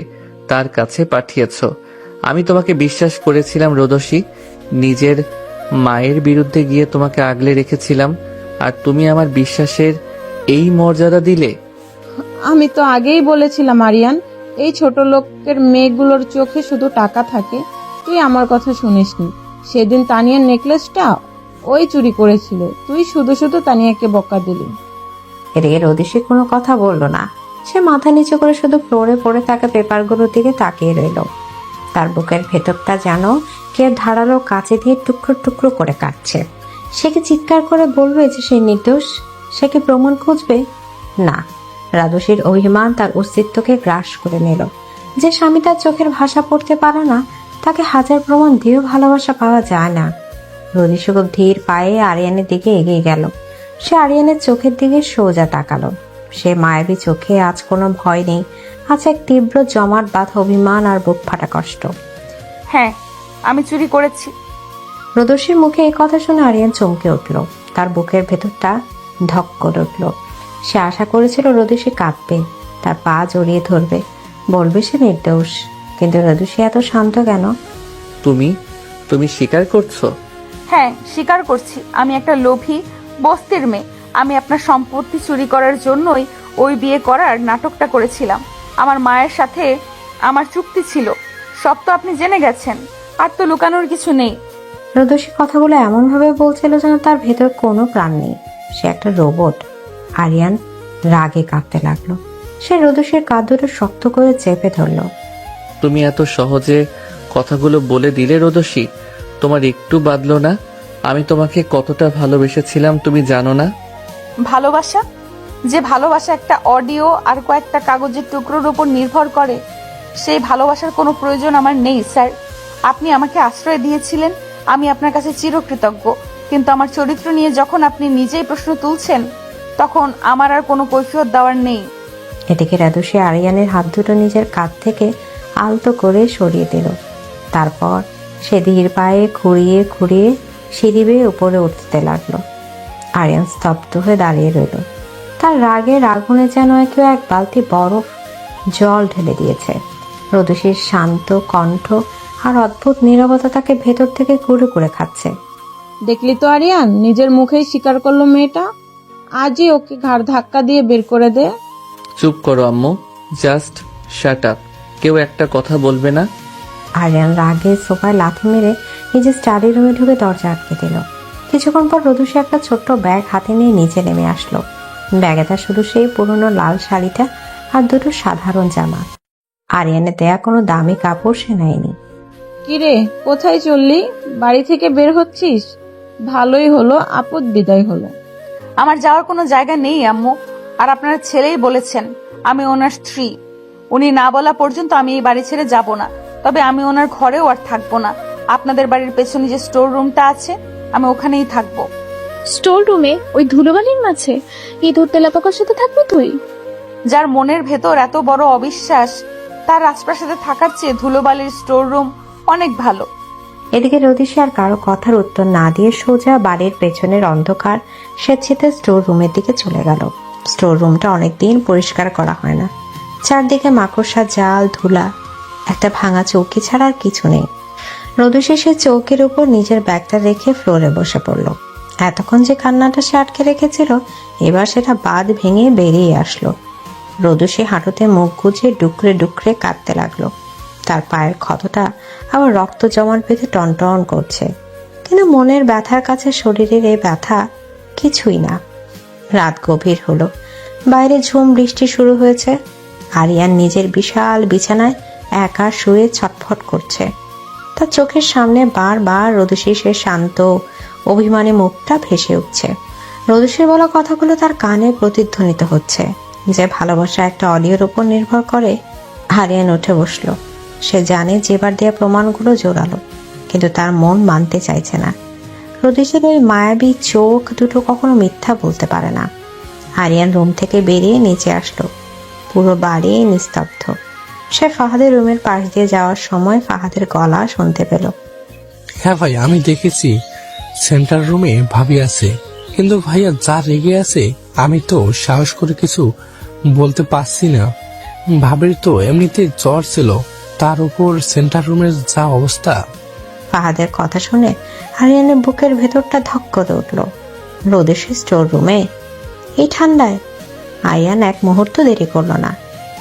S6: তার কাছে পাঠিয়েছ। আমি তোমাকে বিশ্বাস করেছিলাম রোদসী, নিজের মায়ের বিরুদ্ধে গিয়ে তোমাকে আগলে রেখেছিলাম, আর তুমি আমার বিশ্বাসের এই মর্যাদা দিলে।
S8: আমি তো আগেই বলেছিলাম আরিয়ান, এই ছোট লোকের মেয়েগুলোর চোখে শুধু টাকা থাকে। তুই আমার কথা শুনিসনি। সেদিন তানিয়ার নেকলেসটা ওই চুরি করেছিল, তুই শুধু শুধু তানিয়াকে বকা দিলি।
S3: এদিকে রোদসী কোনো কথা বলল না। সে মাথা নিচু করে শুধু ফ্লোরে পড়ে থাকা পেপারগুলোর দিকে তাকিয়ে রইল। তার বুকের ভেতরটা যেন কেউ ধারালো কাঁচি দিয়ে টুকরো টুকরো করে কাটছে। সে কি চিৎকার করে বলবে যে সে নির্দোষ? সে কি প্রমাণ খুঁজবে? না, রাদসীর অভিমান তার অস্তিত্বকে গ্রাস করে নিল। যে স্বামী তার চোখের ভাষা পড়তে পারে না, তাকে হাজার প্রমাণ দিয়েও ভালোবাসা পাওয়া যায় না। রোদসী খুব ধীর পায়ে আরিয়ানের দিকে এগিয়ে গেল। সে আরিয়ানের চোখের দিকে সোজা তাকালো। সে মায়াবী চোখে আজ কোনো ভয় নেই, আজ এক তীব্র জমাট বাঁধা অভিমান আর বুক ফাটা কষ্ট।
S1: হ্যাঁ, আমি চুরি করেছি।
S3: রোদসীর মুখে এই কথা শুনে আরিয়ান চমকে উঠল। তার বুকের ভেতরটা ধক করে উঠল। সে আশা করেছিল রোদসী কাঁদবে, তার পা জড়িয়ে ধরবে, বলবে সে নির্দোষ। কিন্তু রোদসী এত শান্ত কেন?
S6: তুমি স্বীকার করছো?
S1: হ্যাঁ, স্বীকার করছি। আমি একটা লোভী বস্তির মেয়ে। আমি আপনার সম্পত্তি চুরি করার জন্যই ওই বিয়ে করার নাটকটা করেছিলাম। আমার মায়ের সাথে আমার চুক্তি ছিল, সব তো আপনি জেনে গেছেন, আর তো লুকানোর কিছু নেই।
S3: রোদসী কথাগুলো এমনভাবে বলছিল যেন তার ভেতর কোনো প্রাণ নেই, সে একটা রোবট। আরিয়ান রাগে কাঁপতে লাগলো। সে রোদসীর কাঁধ দুটো শক্ত করে চেপে ধরল।
S6: তুমি এত সহজে কথাগুলো বলে দিলে রোদসী? তোমার একটু বাদলো না? আমি তোমাকে কতটা ভালোবেসেছিলাম তুমি জানো না?
S1: ভালোবাসা? যে ভালোবাসা একটা অডিও আর কয়েকটা কাগজের টুকরোর উপর নির্ভর করে, সেই ভালোবাসার কোনো প্রয়োজন আমার নেই স্যার। আপনি আমাকে আশ্রয় দিয়েছিলেন, আমি আপনার কাছে চিরকৃতজ্ঞ, কিন্তু আমার চরিত্র নিয়ে যখন আপনি নিজেই প্রশ্ন তুলছেন, তখন আমার আর কোনো কৈফিয়ত দেওয়ার নেই।
S3: এদিকে রোদসী আরিয়ানের হাত দুটো নিজের কাঁধ থেকে আলতো করে সরিয়ে দিল। তারপর সে ধীর পায়ে খুঁড়িয়ে খুঁড়িয়ে সিঁড়ি বেয়ে উপরে উঠতে লাগলো। আরিয়ান স্তব্ধ হয়ে দাঁড়িয়ে রইল। তার রাগের আগুনে যেন কেউ এক বালতি বরফ জল ঢেলে দিয়েছে। রোদসীর শান্ত কণ্ঠ আর অদ্ভুত নীরবতা তাকে ভেতর থেকে কুড়ে কুড়ে খাচ্ছে।
S8: দেখলি তো আরিয়ান, নিজের মুখেই স্বীকার করলো মেয়েটা। আজই ওকে ঘাড় ধাক্কা দিয়ে বের করে দে।
S6: চুপ করো আম্মু, জাস্ট শাট আপ। কেউ একটা কথা বলবে না।
S3: আরিয়ান রাগে সোফায় লাথি মেরে নিজের স্টাডি রুমে ঢুকে দরজা আটকে দিল। কিছুক্ষণ পর রোদসী একটা ছোট্ট ব্যাগ হাতে নিয়ে নিচে নেমে আসলো। ব্যাগে তার শুধু সেই পুরনো লাল শাড়িটা আর দুটো সাধারণ জামা। আরিয়ানের দেয়া কোনো দামি কাপড় সে নেয়নি।
S8: কিরে, কোথায় চললি? বাড়ি থেকে বের হচ্ছিস? ভালোই হলো, আপদ বিদায় হলো।
S1: আমার যাওয়ার কোনো জায়গা নেই আম্মু, আর আপনার ছেলেই বলেছেন আমি ওনার স্ত্রী। উনি না বলা পর্যন্ত আমি এই বাড়ি ছেড়ে যাব না। তবে আমি ওনার ঘরেও আর থাকবো না। আপনাদের বাড়ির পেছনে যে স্টোর রুমটা আছে, আমি ওখানেই থাকবো।
S11: স্টোর রুমে? ওই ধুলোবালির মাঝে ইঁদুর তেলাপোকার সাথে থাকবি তুই?
S1: যার মনের ভেতর এত বড় অবিশ্বাস, তার রাজপ্রাসাদে থাকার চেয়ে ধুলোবালির স্টোর রুম অনেক ভালো।
S3: এদিকে রোদসী আর কারো কথার উত্তর না দিয়ে সোজা বাড়ির পেছনের অন্ধকার স্বেচ্ছিতে স্টোর রুমের দিকে চলে গেল। স্টোর রুমটা অনেকদিন পরিষ্কার করা হয় না। চারদিকে মাকড়সা, জাল, ধুলা, একটা ভাঙা চৌকি ছাড়া আর কিছু নেই। রোদসী সে চৌকির উপর নিজের ব্যাগটা রেখে ফ্লোরে বসে পড়ল। এতক্ষণ যে কান্নাটা সে আটকে রেখেছিল, এবার সেটা বাঁধ ভেঙে বেরিয়ে আসলো। রোদসী হাঁটুতে মুখ গুজে ডুকরে ডুকরে কাঁদতে লাগলো। তার পায়ের ক্ষতটা আবার রক্ত জমাট বেঁধে টনটন করছে, কিন্তু মনের ব্যথার কাছে শরীরের এই ব্যথা কিছুই না। রাত গভীর হলো, বাইরে ঝুম বৃষ্টি শুরু হয়েছে। আরিয়ান নিজের বিশাল বিছানায় একা শুয়ে ছটফট করছে। তার চোখের সামনে বারবার রোদসীর সে শান্ত অভিমানী মুখটা ভেসে উঠছে। রোদসীর বলা কথাগুলো তার কানে প্রতিধ্বনিত হচ্ছে। যে ভালোবাসা একটা অডিওর উপর নির্ভর করে। আরিয়ান উঠে বসলো। সে জানে যেবার দেয়া প্রমাণগুলো জোরালো, কিন্তু তার মন মানতে চাইছে না। রোদসীর ওই মায়াবী চোখ দুটো কখনো মিথ্যা বলতে পারে না। আরিয়ান রুম থেকে বেরিয়ে নিচে আসলো। পুরো বাড়ি নিস্তব্ধ। সে ফাহাদের রুমের পাশ দিয়ে যাওয়ার সময় ফাহাদের গলা শুনতে পেল।
S10: হ্যাঁ ভাই, আমি দেখেছি সেন্টার রুমে ভাবি আছে, কিন্তু ভাইয়া যা রেগে আছে আমি তো সাহস করে কিছু বলতে পারছি না। ভাবির তো এমনিতে জ্বর ছিল, তার উপর সেন্টার রুমের যা অবস্থা।
S3: ফাহাদের কথা শুনে আরিয়ানের বুকের ভেতরটা ধক করে উঠল। রোদসী স্টোর রুমে এই ঠান্ডায়? আরিয়ান এক মুহূর্ত দেরি করলো না।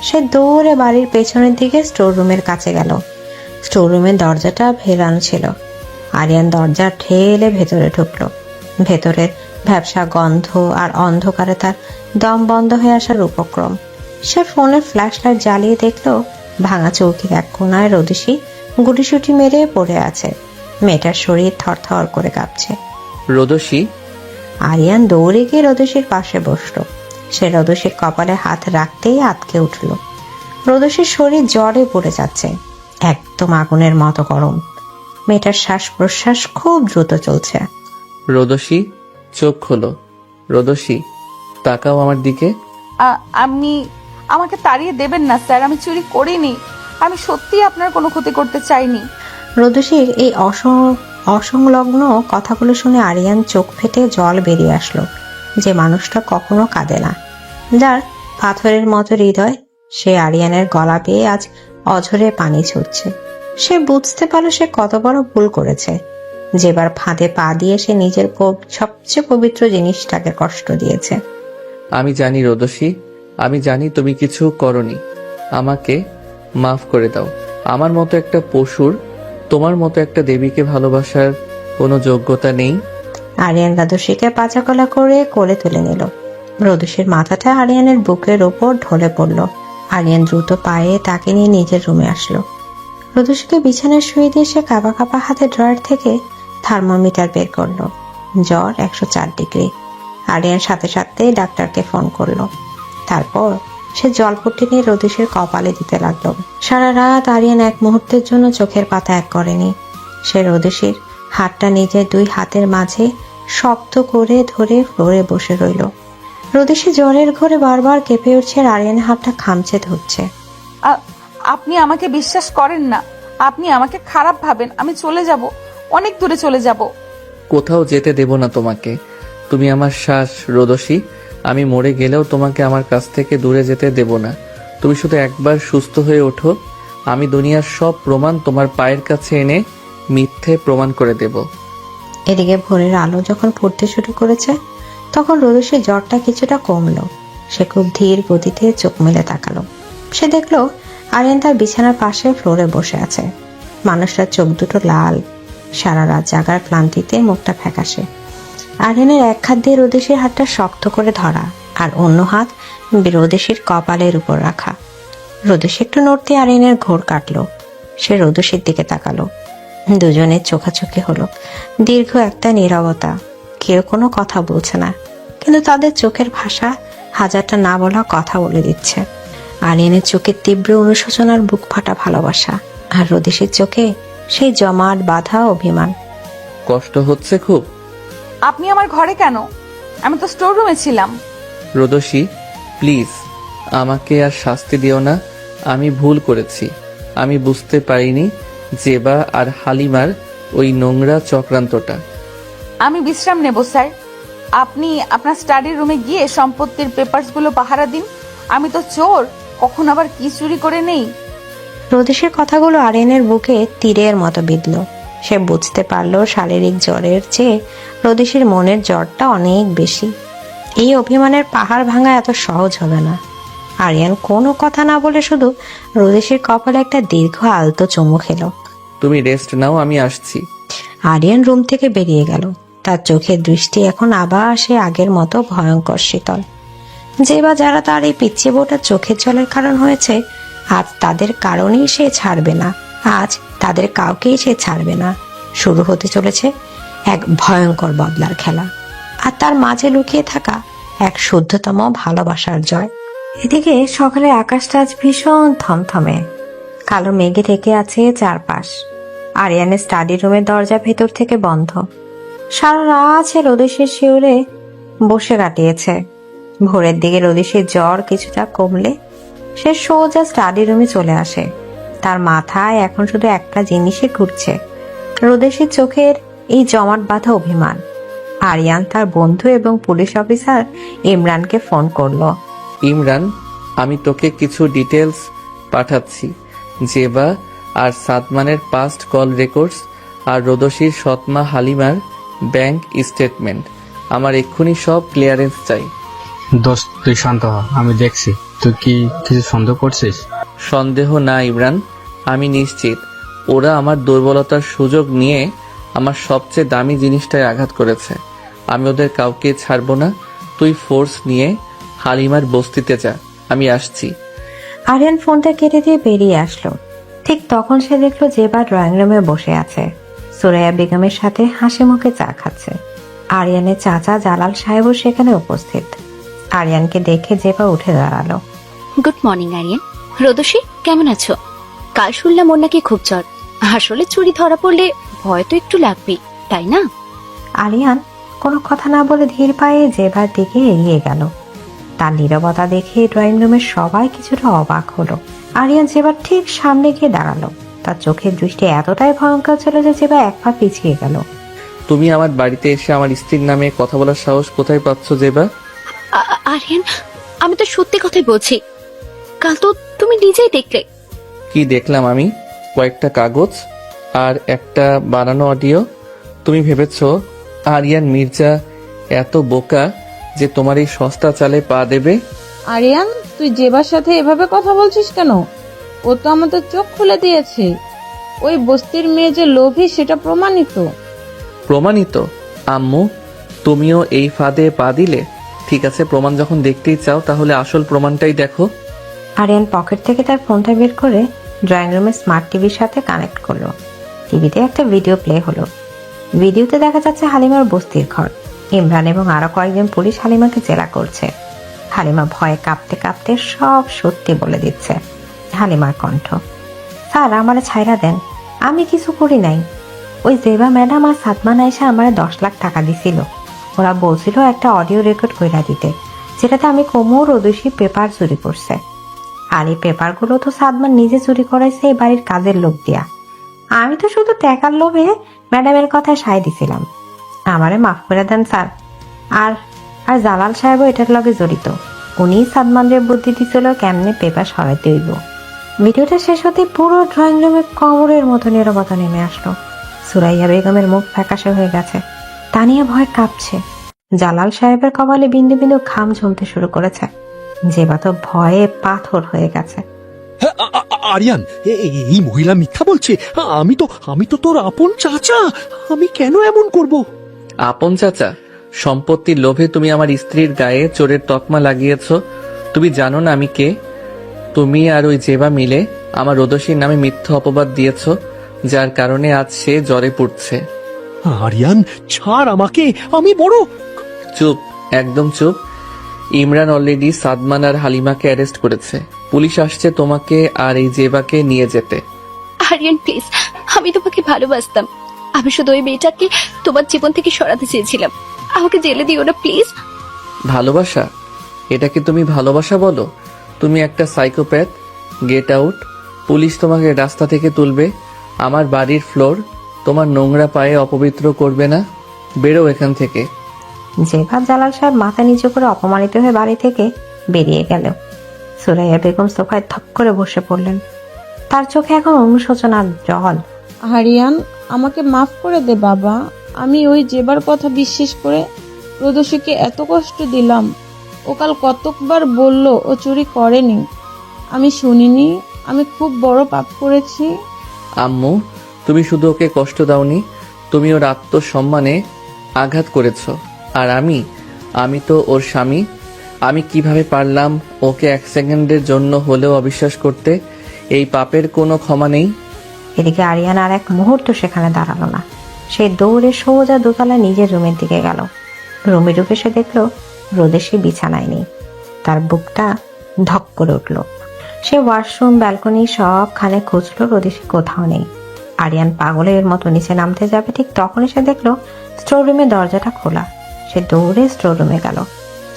S3: সে দৌড়ে বাড়ির পেছনের দিকে স্টোর রুমের কাছে গেল। স্টোর রুমের দরজাটা ভেরানো ছিল। আরিয়ান দরজা ঠেলে ভেতরে ঢুকলো। ভেতরের ভ্যাবসা গন্ধ আর অন্ধকারে তার দম বন্ধ হয়ে আসার উপক্রম। সে ফোনের ফ্ল্যাশ লাইট জ্বালিয়ে দেখলো ভাঙা চৌকির এক কোনায় রোদসী গুটিসুটি মেরে পড়ে আছে। মেয়েটার শরীর থরথর করে কাঁপছে।
S6: রোদসী?
S3: আরিয়ান দৌড়ে গিয়ে রোদসীর পাশে বসলো। সে রোদসীর কপালে হাত রাখতেই আটকে উঠল। রোদসীর শরীর জ্বরে পড়ে যাচ্ছে, একদম আগুনের মতো গরম। মেয়েটার শ্বাস প্রশ্বাস খুব দ্রুত চলছে।
S6: রোদসী, চোখ খোলো। রোদসী, তাকাও আমার দিকে।
S1: আমাকে তাড়িয়ে দেবেন না স্যার, আমি চুরি করিনি। আমি সত্যি আপনার কোনো ক্ষতি করতে চাইনি।
S3: রোদসীর এই অসংলগ্ন কথাগুলো শুনে আরিয়ান চোখ ফেটে জল বেরিয়ে আসলো। যে মানুষটা কখনো কাঁদে না, যার পাথরের মতো হৃদয়, সে আরিয়ানের গলা পেয়ে আজ অঝরে পানি ছুটছে। সে বুঝতে পারল সে কত বড় ভুল করেছে। যেবার ফাঁদে পা দিয়ে সে নিজের সবচেয়ে পবিত্র জিনিসটাকে কষ্ট দিয়েছে।
S6: আমি জানি রোদসী, আমি জানি তুমি কিছু করনি। আমাকে মাফ করে দাও। আমার মতো একটা পশুর তোমার মতো একটা দেবীকে ভালোবাসার কোনো যোগ্যতা নেই।
S3: আরিয়ান রোদসীকে পাচাকলা করে কোলে তুলে নিল। রোদসীর মাথাটা আরিয়ানের বুকের ওপর ঢলে পড়ল। আরিয়ান দ্রুত পায়ে তাকে নিয়ে নিজের রুমে আসলো। রোদসীকে বিছানায় শুয়ে দিয়ে সে কাঁপা কাঁপা হাতে ড্রয়ার থেকে থার্মোমিটার বের করলো। জ্বর 104 ডিগ্রি। আরিয়ান সাথে সাথে ডাক্তারকে ফোন করলো। তারপর সে জলপট্টি নিয়ে রোদসীর কপালে দিতে লাগলো। সারা রাত আরিয়ান এক মুহূর্তের জন্য চোখের পাতা এক করেনি। সে রোদসীর হাতটা নিজের দুই হাতের মাঝে শক্ত করে ধরে ফ্লোরে বসে রইল। রোদসী জ্বরের ঘোরে বারবার কেঁপে উঠছে আর আরিয়ানের হাতটা খামচে ধরছে।
S1: আপনি আমাকে বিশ্বাস করেন না, আপনি আমাকে খারাপ ভাবেন। আমি চলে যাব, অনেক দূরে চলে যাব।
S6: কোথাও যেতে দেব না তোমাকে। তুমি আমার শ্বাস রোদসী। আমি মরে গেলেও তোমাকে আমার কাছ থেকে দূরে যেতে দেব না। তুমি শুধু একবার সুস্থ হয়ে ওঠো, আমি দুনিয়ার সব প্রমাণ তোমার পায়ের কাছে এনে মিথ্যে প্রমাণ করে দেব।
S3: এদিকে ভোরের আলো যখন ফুটতে শুরু করেছে তখন রোদসীর জ্বরটা কিছুটা কমলো। সে খুব ধীর গতিতে চোখ মেলে তাকালো। সে দেখলো আরিয়ান তার বিছানার পাশে ফ্লোরে বসে আছে। মানুষটার চোখ দুটো লাল, সারা রাত জাগার ক্লান্তিতে মুখটা ফ্যাকাশে। আরিয়ানের এক হাত দিয়ে রোদসীর হাতটা শক্ত করে ধরা আর অন্য হাত রোদসীর কপালের উপর রাখা। রোদসী একটু নড়তে আরিয়ানের ঘোর কাটলো। সে রোদসীর দিকে তাকালো। দুজনের চোখাচোখি হলো। দীর্ঘ একটা নীরবতা। কেউ কোনো কথা বলছে না, কিন্তু তাদের চোখের ভাষা হাজারটা না বলা কথা বলে দিচ্ছে। আরিয়ানের চোখে তীব্র অনুশোচনার বুক ফাটা ভালোবাসা, আর রোদসীর চোখে সেই জমাট বাঁধা অভিমান।
S6: কষ্ট হচ্ছে খুব?
S1: আপনি আমার ঘরে কেন? আমি তো স্টোর রুমে ছিলাম।
S6: রোদসী, প্লিজ আমাকে আর শাস্তি দিও না। আমি ভুল করেছি। আমি বুঝতে পারিনি জেবা আর হালিমার ওই নোংরা চক্রান্তটা।
S1: আমি বিশ্রাম নেব স্যার। আপনি আপনার স্টাডি রুমে গিয়ে সম্পত্তির পেপারসগুলো পাহারা দিন। আমি তো চোর, কখন আবার কি চুরি করে নেই।
S3: রোদসীর কথাগুলো আরিয়ানের বুকে তীরের মতো বিঁধল। সে বুঝতে পারলো শারীরিক জ্বরের চেয়ে রোদসীর মনের জ্বরটা অনেক বেশি। এই অভিমানের পাহাড় ভাঙা এত সহজ হবে না। আরিয়ান কোনো কথা না বলে শুধু রোদসীর কপালে একটা দীর্ঘ আলতো চুমু খেলো।
S6: তুমি রেস্ট নাও, আমি আসছি।
S3: আরিয়ান রুম থেকে বেরিয়ে গেল। তার চোখের দৃষ্টি এখন আবার সে আগের মতো ভয়ঙ্কর শীতল। যে বা যারা তার এই পিচ্ছি বউটার চোখের জলের কারণ হয়েছে, আজ তাদের কারণেই সে ছাড়বে না। আজ তাদের কাউকেই সে ছাড়বে না। শুরু হতে চলেছে এক ভয়ঙ্কর বদলার খেলা, আর তার মাঝে লুকিয়ে থাকা এক শুদ্ধতম ভালোবাসার জয়। এদিকে সকালে আকাশটা আজ ভীষণ থমথমে। কালো মেঘে ঢেকে আছে চারপাশ। আরিয়ানের স্টাডি রুমের দরজা ভেতর থেকে বন্ধ। সারা রাত সে রোদসীর শিউরে বসে কাটিয়েছে। ভোরের দিকে রোদসীর জ্বর কিছুটা কমলে সে সোজা স্টাডি রুমে চলে আসে। তার মাথায় এখন শুধু একটা জিনিসই ঘুরছে, রোদসীর চোখের এই জমাট বাঁধা অভিমান। আরিয়ান তার বন্ধু এবং পুলিশ অফিসার ইমরানকে ফোন করলো।
S6: ইমরান, আমি তোকে কিছু ডিটেলস পাঠাচ্ছি। জেবা আর সাদমানের পাস্ট কল রেকর্ডস আর রোদসীর সৎমা হালিমার ব্যাংক স্টেটমেন্ট। আমার এক্ষুনি সব ক্লিয়ারেন্স চাই।
S18: দোস্ত, তুই শান্ত হ, আমি দেখছি। তুই কি কিছু সন্দেহ করছিস?
S6: সন্দেহ না ইমরান, আমি নিশ্চিত ওরা আমার দুর্বলতার সুযোগ নিয়ে আমার সবচেয়ে দামি জিনিসটায় আঘাত করেছে। আমি ওদের কাউকে ছাড়বো না। তুই ফোর্স নিয়ে হালিমার বস্তিতে যা, আমি আসছি।
S3: আরিয়ান ফোনটা কেটে দিয়ে বেরিয়ে আসলো। ঠিক তখন সে দেখলো জেবা ড্রয়িং রুমে বসে আছে, সুরাইয়া বেগমের সাথে হাসি মুখে চা খাচ্ছে। আরিয়ানের চাচা জালাল সাহেবও সেখানে উপস্থিত। আরিয়ানকে দেখে জেবা উঠে দাঁড়ালো।
S17: Good morning Aryan. রোদসী, কেমন আছো? কাল শুনলাম ওর নাকি খুব জ্বর। আসলে চুরি ধরা পড়লে ভয় তো একটু লাগবেই, তাই না?
S3: আরিয়ান কোনো কথা না বলে ধীর পায়ে জেবার দিকে এগিয়ে গেল। তার নীরবতা দেখে ড্রয়িং রুমের সবাই কিছুটা অবাক হলো। আরিয়ান জেবার ঠিক সামনে গিয়ে দাঁড়ালো। তার চোখের দৃষ্টি এতটাই ভয়ঙ্কর ছিল যে জেবা এক পা পিছিয়ে গেল।
S6: তুমি আমার বাড়িতে এসে আমার স্ত্রীর নামে কথা বলার সাহস কোথায় পাচ্ছ জেবা?
S17: আরিয়ান, আমি তো সত্যি কথাই বলছি। কাল তো তুমি নিজেই দেখলে।
S6: কি দেখলাম আমি? কয়েকটা কাগজ আর একটা বানানো অডিও। তুমি ভেবেছ আরিয়ান মির্জা এত বোকা যে তোমার এই সস্তা চালে পা দেবে?
S8: আরিয়ান, তুই জেবার সাথে এভাবে কথা বলছিস কেন? ও তো আমাদের চোখ খুলে দিয়েছে। ওই বস্তির মেয়ে যে লোভী সেটা প্রমাণিত।
S6: প্রমাণিত? আম্মু, তুমিও এই ফাঁদে পা দিলে? ঠিক আছে, প্রমাণ যখন দেখতেই চাও তাহলে আসল প্রমাণটাই দেখো।
S12: আরিয়ান পকেট থেকে তার ফোনটা বের করে ড্রয়িং রুমে স্মার্ট টিভির সাথে কানেক্ট করলো। টিভিতে একটা ভিডিও প্লে হলো। ভিডিওতে দেখা যাচ্ছে হালিমার বস্তির ঘর। ইমরান এবং আরো কয়েকজন পুলিশ হালিমাকে জেরা করছে। হালিমা ভয়ে কাঁপতে কাঁপতে সব সত্যি বলে দিচ্ছে। হালিমার কণ্ঠ, স্যার আমারে ছাইরা দেন, আমি কিছু করি নাই। ওই জেবা ম্যাডাম আর সাদমান আয়েশা আমারে 10 লাখ টাকা দিছিল। ওরা বলছিল একটা অডিও রেকর্ড কইরা দিতে, যেটাতে আমি কোমর রোদসী পেপার চুরি করছে। আর এই পেপারগুলো তো সাদমান নিজে চুরি করাইছে এই বাড়ির কাজের লোক দিয়া। আমি তো শুধু টাকার লোভে ম্যাডামের কথা সায় দিছিলাম। আমারে মাফ করে দেন স্যার। আর আর জালাল সাহেবও এটার লগে জড়িত। উনি সাদমানদের বুদ্ধি দিছিল কেমনে পেপার সরাইতে হইব। ভিডিওটা শেষ হতে পুরো ড্রয়িং রুমে কবরের মতো নীরবতা নেমে আসলো। সুরাইয়া বেগমের মুখ ফ্যাকাশে হয়ে গেছে। তানিয়া ভয় কাঁপছে। জালাল সাহেবের কপালে বিন্দু বিন্দু ঘাম ঝলতে শুরু করেছে। জেবা তো ভয়ে পাথর হয়ে গেছে।
S4: আরিয়ান, এই মহিলা মিথ্যা বলছে। আমি তো তোর আপন চাচা। আমি কেন এমন করব?
S6: আপন চাচা? সম্পত্তির লোভে তুমি আমার স্ত্রীর গায়ে চোরের তকমা লাগিয়েছ। তুমি জানো না আমি কে? তুমি আর ওই জেবা মিলে আমার রোদসীর নামে মিথ্যা অপবাদ দিয়েছ, যার কারণে আজ সে জ্বরে পড়ছে।
S4: আরিয়ান, ছাড় আমাকে, আমি বড়।
S6: চুপ, একদম চুপ। ইমরান অলরেডি সাদমান আর হালিমাকে অ্যারেস্ট করেছে। পুলিশ আসছে তোমাকে আর এই জেবাকে নিয়ে যেতে।
S17: আরিয়ান প্লিজ, আমি তোমাকে ভালোবাসতাম। আমি শুধু ওই মেয়েটাকে তোমার জীবন থেকে সরাতে চেয়েছিলাম। আমাকে জেলে দিও না প্লিজ।
S6: ভালোবাসা? এটাকে তুমি ভালোবাসা বলো? তুমি একটা সাইকোপ্যাথ। Get out. পুলিশ তোমাকে রাস্তা থেকে তুলবে। আমার বাড়ির ফ্লোর তোমার নোংরা পায়ে অপবিত্র করবে না। বেরো এখান থেকে।
S12: জেবা জালাল সাহেব মাথা নিচু করে অপমানিত হয়ে বাড়ি থেকে বেরিয়ে গেল। সুরাইয়া বেগম সোফায় থপ করে বসে পড়লেন। তার চোখে এখন অনুশোচনার জল।
S8: আরিয়ান, আমাকে মাফ করে দে বাবা। আমি ওই জেবার কথা বিশ্বাস করে রোদসীকে এত কষ্ট দিলাম। ও কাল কতকবার বলল ও চুরি করেনি, আমি শুনিনি। আমি খুব বড় পাপ করেছি।
S6: আম্মু, তুমি শুধু ওকে কষ্ট দাওনি, তুমি ওর আত্মসম্মানে আঘাত করেছ। আর আমি তো ওর স্বামী। আমি কিভাবে পারলাম ওকে 1 সেকেন্ডের জন্য হলেও অবিশ্বাস করতে? এই পাপের কোনো ক্ষমা নেই।
S12: এদিকে আরিয়ান আর এক মুহূর্ত সেখানে দাঁড়ালো না। সে দৌড়ে সোজা দোতলা নিজের রুমের দিকে গেল। রুমে ঢুকে সে দেখলো রোদেশী বিছানায় নেই। তার বুকটা ধক করে উঠল। সে ওয়াশরুম, ব্যালকনি সবখানে খুঁজলো, রোদেশী কোথাও নেই। আরিয়ান পাগলের মতো নিচে নামতে যাবে, ঠিক তখনই সে দেখলো স্টোর রুমের দরজাটা খোলা। সে দৌড়ে স্টোর রুমে গেল।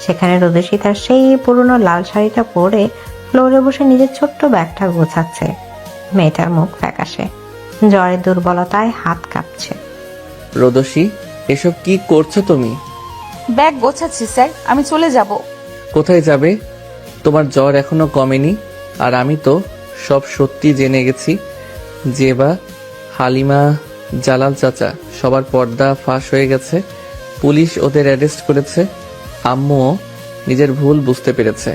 S12: সেখানে রোদেশী তার সেই পুরনো লাল শাড়িটা পরে ফ্লোরে বসে নিজের ছোট্ট ব্যাগটা গোছাচ্ছে। মেয়েটার মুখ ফ্যাকাশে, জ্বরের দুর্বলতায় হাত কাঁপছে।
S6: রোদসী, এসব কি করছো তুমি?
S1: ব্যাগ গোছাচ্ছি স্যার, আমি চলে যাব।
S6: কোথায় যাবে? তোমার জ্বর এখনো কমেনি। আর আমি তো সব সত্যি জেনে গেছি। জেবা, হালিমা, জালাল চাচা সবার পর্দা ফাঁস হয়ে গেছে। পুলিশ ওদের অ্যারেস্ট করেছে। আম্মুও নিজের ভুল বুঝতে পেরেছে।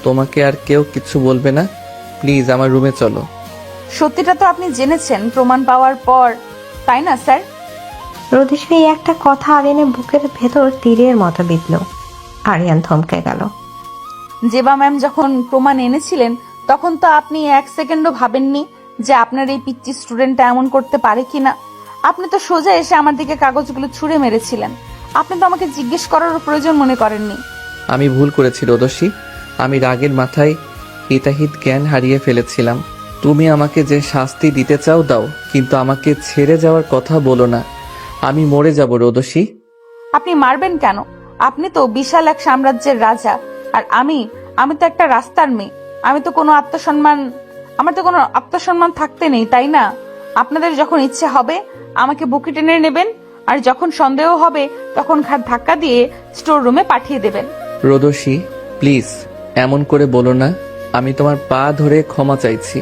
S6: তোমাকে আর কেউ কিছু বলবে না। প্লিজ আমার রুমে চলো।
S1: সত্যিটা তো আপনি জেনেছেন প্রমাণ পাওয়ার পর, তাই না স্যার?
S12: রোদেশীর এই একটা কথা আরিয়ানের বুকের ভেতর তীরের মতো বিঁধল। আরিয়ান থমকে গেল।
S1: জেবা ম্যাম যখন প্রমাণ এনেছিলেন তখন তো আপনি 1 সেকেন্ডও ভাবেননি যে আপনার এই পিচ্চি স্টুডেন্টটা এমন করতে পারে কিনা। আপনি তো সোজা এসে আমার দিকে কাগজগুলো ছুঁড়ে মেরেছিলেন। আপনি তো আমাকে জিজ্ঞেস করার প্রয়োজন মনে করেননি।
S6: আমি ভুল করেছি রোদসী। আমি রাগের মাথায় হিতাহিত জ্ঞান হারিয়ে ফেলেছিলাম। তুমি আমাকে যে শাস্তি দিতে চাও দাও, কিন্তু আমাকে ছেড়ে যাওয়ার কথা বলো না। আমি মরে যাব রোদসী।
S1: আপনি মারবেন কেন? আপনি তো বিশাল এক সাম্রাজ্যের রাজা, আর আমি তো একটা রাস্তার মেয়ে। আমার তো কোনো আত্মসম্মান থাকতে নেই, তাই না? আপনাদের যখন ইচ্ছে হবে আমাকে বুকে টেনে নেবেন, আর যখন সন্দেহ হবে তখন ঘাট ধাক্কা দিয়ে স্টোর রুমে পাঠিয়ে দেবেন।
S6: রোদসী, প্লিজ এমন করে বলো না। আমি তোমার পা ধরে ক্ষমা চাইছি।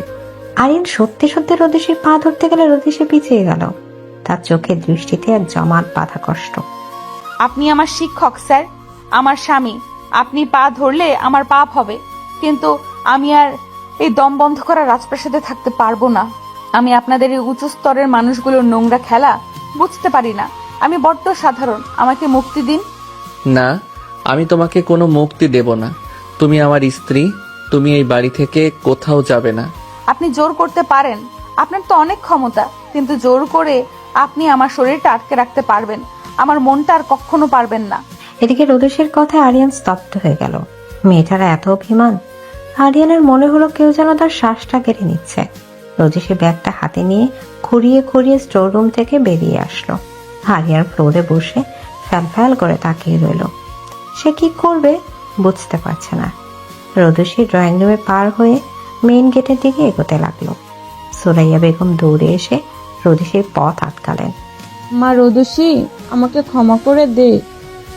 S12: আরিয়ান সত্যি সত্যি রোদেশীর পা ধরতে গেলে রোদেশী পিছিয়ে গেল।
S3: তার চোখের দৃষ্টিতে এক জমাট বাঁধা কষ্ট।
S1: আপনি আমার শিক্ষক স্যার, আমার স্বামী। আপনি পা ধরলে আমার পাপ হবে, কিন্তু আমি আর এই দম বন্ধ করা রাজপ্রাসাদে থাকতে পারবো না। আমি আপনাদের এই উঁচু স্তরের মানুষগুলোর নোংরা খেলা বুঝতে পারি না। আমি বড্ড সাধারণ, আমাকে মুক্তি দিন।
S6: না, আমি তোমাকে কোনো মুক্তি দেব না। তুমি আমার স্ত্রী, তুমি এই বাড়ি থেকে কোথাও যাবে না।
S1: আপনি জোর করতে পারেন, আপনার তো অনেক ক্ষমতা, কিন্তু জোর করে আপনি আমার শরীরটা আটকে রাখতে পারবেন, আমার মনটা আর কখনো পারবেন না।
S3: এদিকে রোদেশের কথায় আরিয়ান স্তব্ধ হয়ে গেল। মেয়েটার এত অভিমান! আরিয়ানের মনে হলো কেউ যেন তার শ্বাসটা কেড়ে নিচ্ছে। রোদেশি ব্যাগটা হাতে নিয়ে খুঁড়িয়ে খুঁড়িয়ে স্টোর রুম থেকে বেরিয়ে আসলো। আরিয়ান ফ্লোরে বসে ফ্যাল করে তাকিয়ে রইল। সে কি করবে বুঝতে পারছে না। রোদেশি ড্রয়িং রুমে পার হয়ে মেইন গেটের দিকে এগোতে লাগলো। সুরাইয়া বেগম দৌড়ে এসে রোদেশির পথ আটকালেন।
S8: মা রোদসী, আমাকে ক্ষমা করে দে,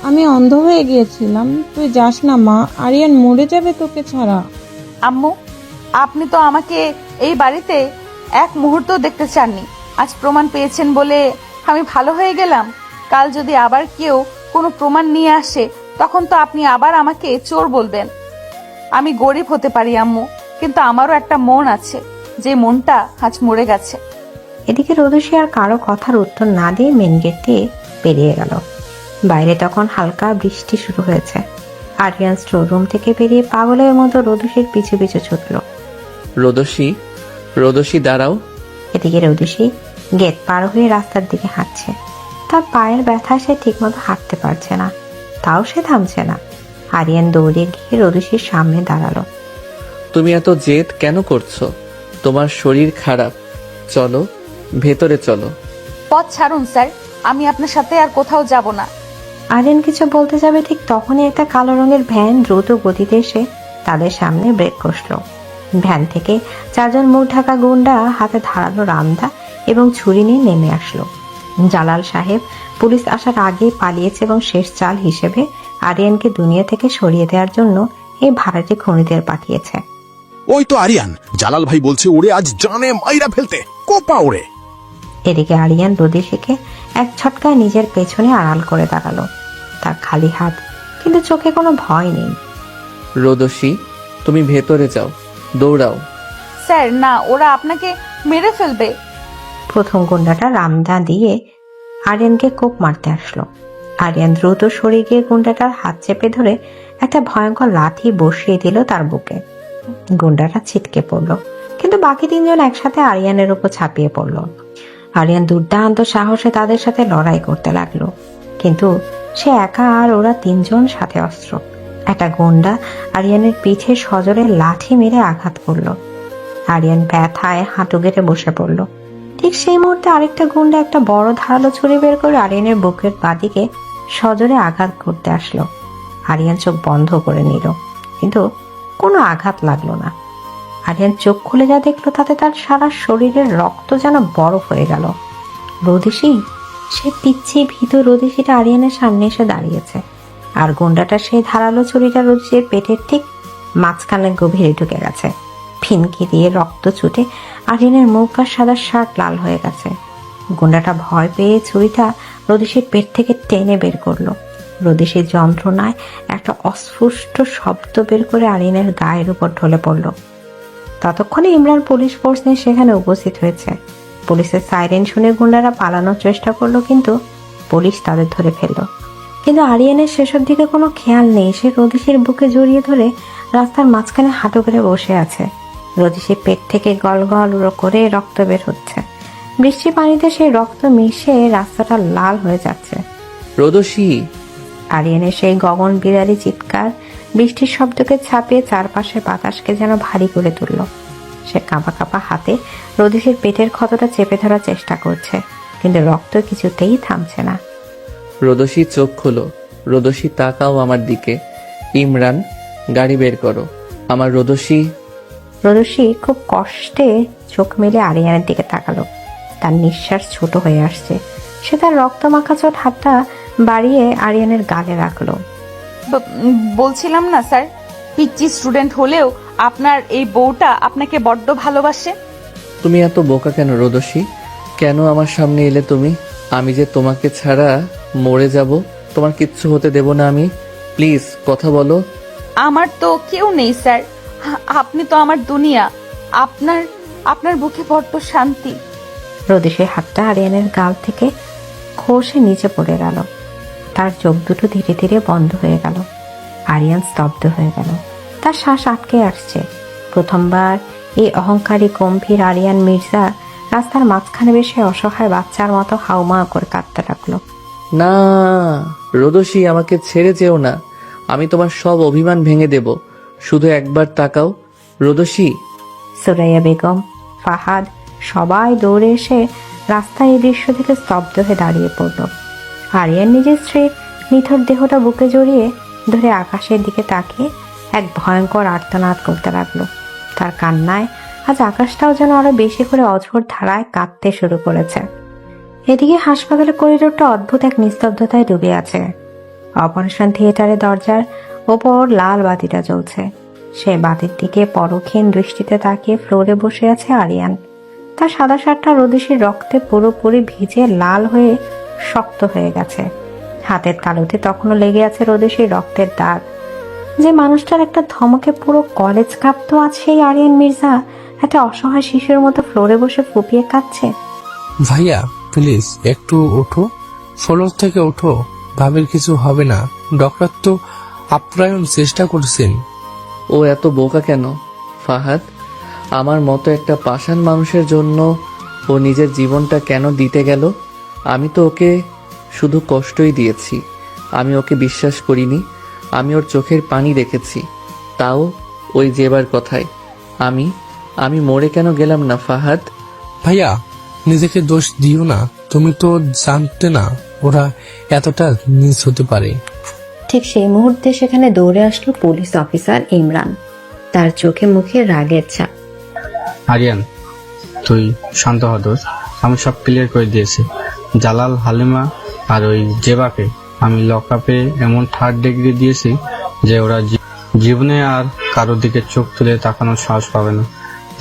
S8: আমি অন্ধ হয়ে গিয়েছিলাম। তুই যাস না মা, আরিয়ান মরে যাবে তোকে ছাড়া।
S1: আম্মু, আপনি তো আমাকে এই বাড়িতে এক মুহূর্ত দেখতে চাননি। আজ প্রমাণ পেয়েছেন বলে আমি ভালো হয়ে গেলাম। কাল যদি আবার কেউ কোনো প্রমাণ নিয়ে আসে, তখন তো আপনি আবার আমাকে চোর বলবেন। আমি গরিব হতে পারি আম্মু, কিন্তু আমারও একটা মন আছে, যে মনটা আজ মরে গেছে।
S3: এদিকে রোদেশি আর কারো কথার উত্তর না দিয়ে মেন গেট দিয়ে বেরিয়ে গেল। বাইরে তখন হালকা বৃষ্টি শুরু হয়েছে। আরিয়ান স্টোর রুম থেকে বেরিয়ে পাগলের মতো রোদেশির পিছু পিছু ছুটল।
S6: রোদসী দাঁড়াও।
S3: এদিকে রোদেশি গেট পার হয়ে রাস্তার দিকে হাঁটছে। তার পায়ের ব্যথা, সে ঠিকমতো হাঁটতে পারছে না, তাও সে থামছে না। আরিয়ান দৌড়ে গিয়ে রোদেশির সামনে দাঁড়ালো।
S6: তুমি এত জেদ কেন করছো? তোমার শরীর খারাপ, চলো ভেতরে চলো।
S1: পথ ছাড়ুন স্যার, আমি আপনার সাথে আর কোথাও যাব না।
S3: আরিয়ান কিছু বলতে যাবে, ঠিক তখনই একটা কালো রঙের ভ্যান দ্রুত গতিতে এসে তাদের সামনে ব্রেক কষলো। ভ্যান থেকে 4 জন মুখ ঢাকা গুন্ডা হাতে ধারালো রামদা এবং ছুরি নিয়ে নেমে আসলো। জালাল সাহেব পুলিশ আসার আগে পালিয়েছে এবং শেষ চাল হিসেবে আরিয়ানকে দুনিয়া থেকে সরিয়ে দেওয়ার জন্য এই ভাড়াটে খুনিদের পাঠিয়েছে।
S19: ওই তো আরিয়ান, জালাল ভাই বলছে ওরে আজ জানে মাইরা ফেলতে, কোপা ওরে।
S3: এদিকে আরিয়ান রোদেশিকে এক ছটকায় নিজের পেছনে আড়াল করে দাঁড়ালো। তার খালি হাত, কিন্তু চোখে কোনো ভয় নেই।
S6: রোদসী, তুমি ভেতরে যাও, দৌড়াও।
S1: স্যার না, ওরা আপনাকে মেরে ফেলবে।
S3: প্রথম গুন্ডাটা রামদা দিয়ে আরিয়ানকে কোপ মারতে আসলো। আরিয়ান দ্রুত সরে গিয়ে গুন্ডাটার হাত চেপে ধরে একটা ভয়ঙ্কর লাথি বসিয়ে দিল তার বুকে। গুন্ডাটা ছিটকে পড়লো, কিন্তু বাকি 3 জন একসাথে আরিয়ানের উপর ছাপিয়ে পড়লো। আরিয়ান দুর্দান্ত সাহসে তাদের সাথে লড়াই করতে লাগলো, কিন্তু সে একা আর ওরা 3 জন সাথে অস্ত্র। একটা গুন্ডা আরিয়ানের পিঠে সজোরে লাথি মেরে আঘাত করলো। আরিয়ান ব্যথায় হাঁটু গেড়ে বসে পড়লো। ঠিক সেই মুহূর্তে আরেকটা গুন্ডা একটা বড় ধারালো ছুরি বের করে আরিয়ানের বুকের বাদিকে সজোরে আঘাত করতে আসলো। আরিয়ান চোখ বন্ধ করে নিল, কিন্তু কোনো আঘাত লাগলো না। আরিয়ান চোখ খুলে যা দেখলো, তাতে তার সারা শরীরের রক্ত যেন বরফ হয়ে গেল। রোদেশি, সে পিচ্ছি ভীত রোদেশিটা আরিয়ানের সামনে এসে দাঁড়িয়েছে, আর গুন্ডাটা সেই ধারালো ছুরিটা রোদেশির পেটের ঠিক মাঝখানে গভীরে ঢুকে গেছে। ফিনকি দিয়ে রক্ত ছুটে আরিয়ানের মুখ আর সাদা শার্ট লাল হয়ে গেছে। গুন্ডাটা ভয় পেয়ে ছুরিটা রোদেশির পেট থেকে টেনে বের করলো। রোদেশির যন্ত্রণায় একটা অস্ফুষ্ট শব্দ বের করে আরিয়ানের গায়ের উপর ঢলে পড়লো। ততক্ষণে ইমরান পুলিশ ফোর্স নিয়ে সেখানে উপস্থিত হয়েছে। পুলিশের সাইরেন শুনে গুন্ডারা পালানোর চেষ্টা করলো, কিন্তু পুলিশ তাদের ধরে ফেললো। কিন্তু আরিয়ানের শেষের দিকে কোনো খেয়াল নেই। সে রোদেশির বুকে জড়িয়ে ধরে রাস্তার মাঝখানে হাঁটু করে বসে আছে। রোদেশির পেট থেকে গল গল করে রক্ত বের হচ্ছে। বৃষ্টি পানিতে সেই রক্ত মিশে রাস্তাটা লাল হয়ে যাচ্ছে।
S6: রোদসী!
S3: আরিয়ানের সেই গগন বিদারী চিৎকার বৃষ্টির শব্দকে ছাপিয়ে চারপাশের বাতাসকে যেন ভারী করে তুলল। সে কাঁপা কাঁপা হাতে রোদেশির পেটের ক্ষতটা চেপে ধরার চেষ্টা করছে, কিন্তু রক্ত কিছুতেই থামছে না।
S6: রোদসী, চোখ খোলো। রোদসী, তাকাও আমার দিকে। ইমরান, গাড়ি বের করো। আমার রোদসী।
S3: রোদসী খুব কষ্টে চোখ মেলে আরিয়ানের দিকে তাকালো। তার নিঃশ্বাস ছোট হয়ে আসছে। সে তার রক্ত মাখা চোট হাতটা বাড়িয়ে আরিয়ানের গালে রাখলো।
S1: বলছিলাম না স্যার, পিচ্চি স্টুডেন্ট হলেও আপনার এই বউটা আপনাকে বড্ড ভালোবাসে।
S6: তুমি এত বোকা কেন রোদসী? কেন আমার সামনে এলে তুমি? আমি যে তোমাকে ছাড়া মরে যাব, তোমার কিচ্ছু হতে দেব না আমি। প্লিজ কথা বলো।
S1: আমার তো কেউ নেই স্যার, আপনি তো আমার দুনিয়া। আপনার আপনার বুকে বড্ড শান্তি।
S12: রোদেশের হাতটা আরিয়ানের গাল থেকে খসে নিচে পড়ে গেল। তার চোখ দুটো ধীরে ধীরে বন্ধ হয়ে গেল। আরিয়ান স্তব্ধ হয়ে গেল। তার শ্বাস আটকে আসছে। প্রথমবার এই অহংকারী গম্ভীর আরিয়ান মির্জা রাস্তার মাঝখানে বসে অসহায় বাচ্চার মতো হাউমা করে কাঁদতে লাগলো।
S6: না রোদসী, আমাকে ছেড়ে যেও না। আমি তোমার সব অভিমান ভেঙে দেব। শুধু একবার তাকাও রোদসী।
S12: সুরাইয়া বেগম, ফাহাদ সবাই দৌড়ে এসে রাস্তায় এই দৃশ্য থেকে স্তব্ধ হয়ে দাঁড়িয়ে পড়ল। আরিয়ান নিজের স্ত্রীর নিথর দেহটা বুকে জড়িয়ে ধরে আকাশের দিকে তাকিয়ে এক ভয়ঙ্কর আর্তনাদ করতে লাগলো। তার কান্নায় আজ আকাশটাও যেন আরো বেশি করে অঝোর ধারায় কাঁদতে শুরু করেছে। এদিকে হাসপাতালের করিডোরটা অদ্ভুত এক নিস্তব্ধতায় ডুবে আছে। অপারেশন থিয়েটারের দরজার ওপর লাল বাতিটা জ্বলছে। সে বাতির দিকে পরক্ষীণ দৃষ্টিতে তাকিয়ে ফ্লোরে বসে আছে আরিয়ান। তার সাদা শার্টটা রোদেশির রক্তে পুরোপুরি ভিজে লাল হয়ে শক্ত হয়ে গেছে। হাতের তালুতে তখনও লেগে আছে রোদেশির রক্তের দাগ। যে মানুষটার একটা ধমকে পুরো কলেজ কাঁপতো, আজ সেই আরিয়ান মির্জা একটা অসহায় শিশুর মতো ফ্লোরে বসে ফুপিয়ে কাঁদছে।
S10: ভাইয়া প্লিজ একটু ওঠো, ফ্লোর থেকে ওঠো। ভাবের কিছু হবে না, ডক্টর তো আপ্রায়ণ চেষ্টা করছেন।
S6: ও এত বোকা কেন ফাহাদ? আমার মতো একটা পাষাণ মানুষের জন্য ও নিজের জীবনটা কেন দিতে গেল? আমি তো ওকে শুধু কষ্টই দিয়েছি। আমি ওকে বিশ্বাস করিনি। আমি ওর চোখের পানি দেখেছি, তাও ওই যেবার কথায়। আমি মরে কেন গেলাম না ফাহাদ?
S10: ভাইয়া নিজেকে দোষ দিও না, তুমি তো জানতে না ওরা এতটা নিজ হতে পারে।
S3: ঠিক সেই মুহূর্তে সেখানে দৌড়ে আসলো পুলিশ অফিসার ইমরান। তার চোখে মুখে রাগের ছাপ।
S18: আরিয়ান তুই শান্ত হ দোস্ত, আমি সব ক্লিয়ার করে দিয়েছি। জালাল, হালিমা আর ওই জেবাকে আমি লকআপে এমন 3rd ডিগ্রি দিয়েছি যে ওরা জীবনে আর কারোর দিকে চোখ তুলে তাকানোর সাহস পাবে না।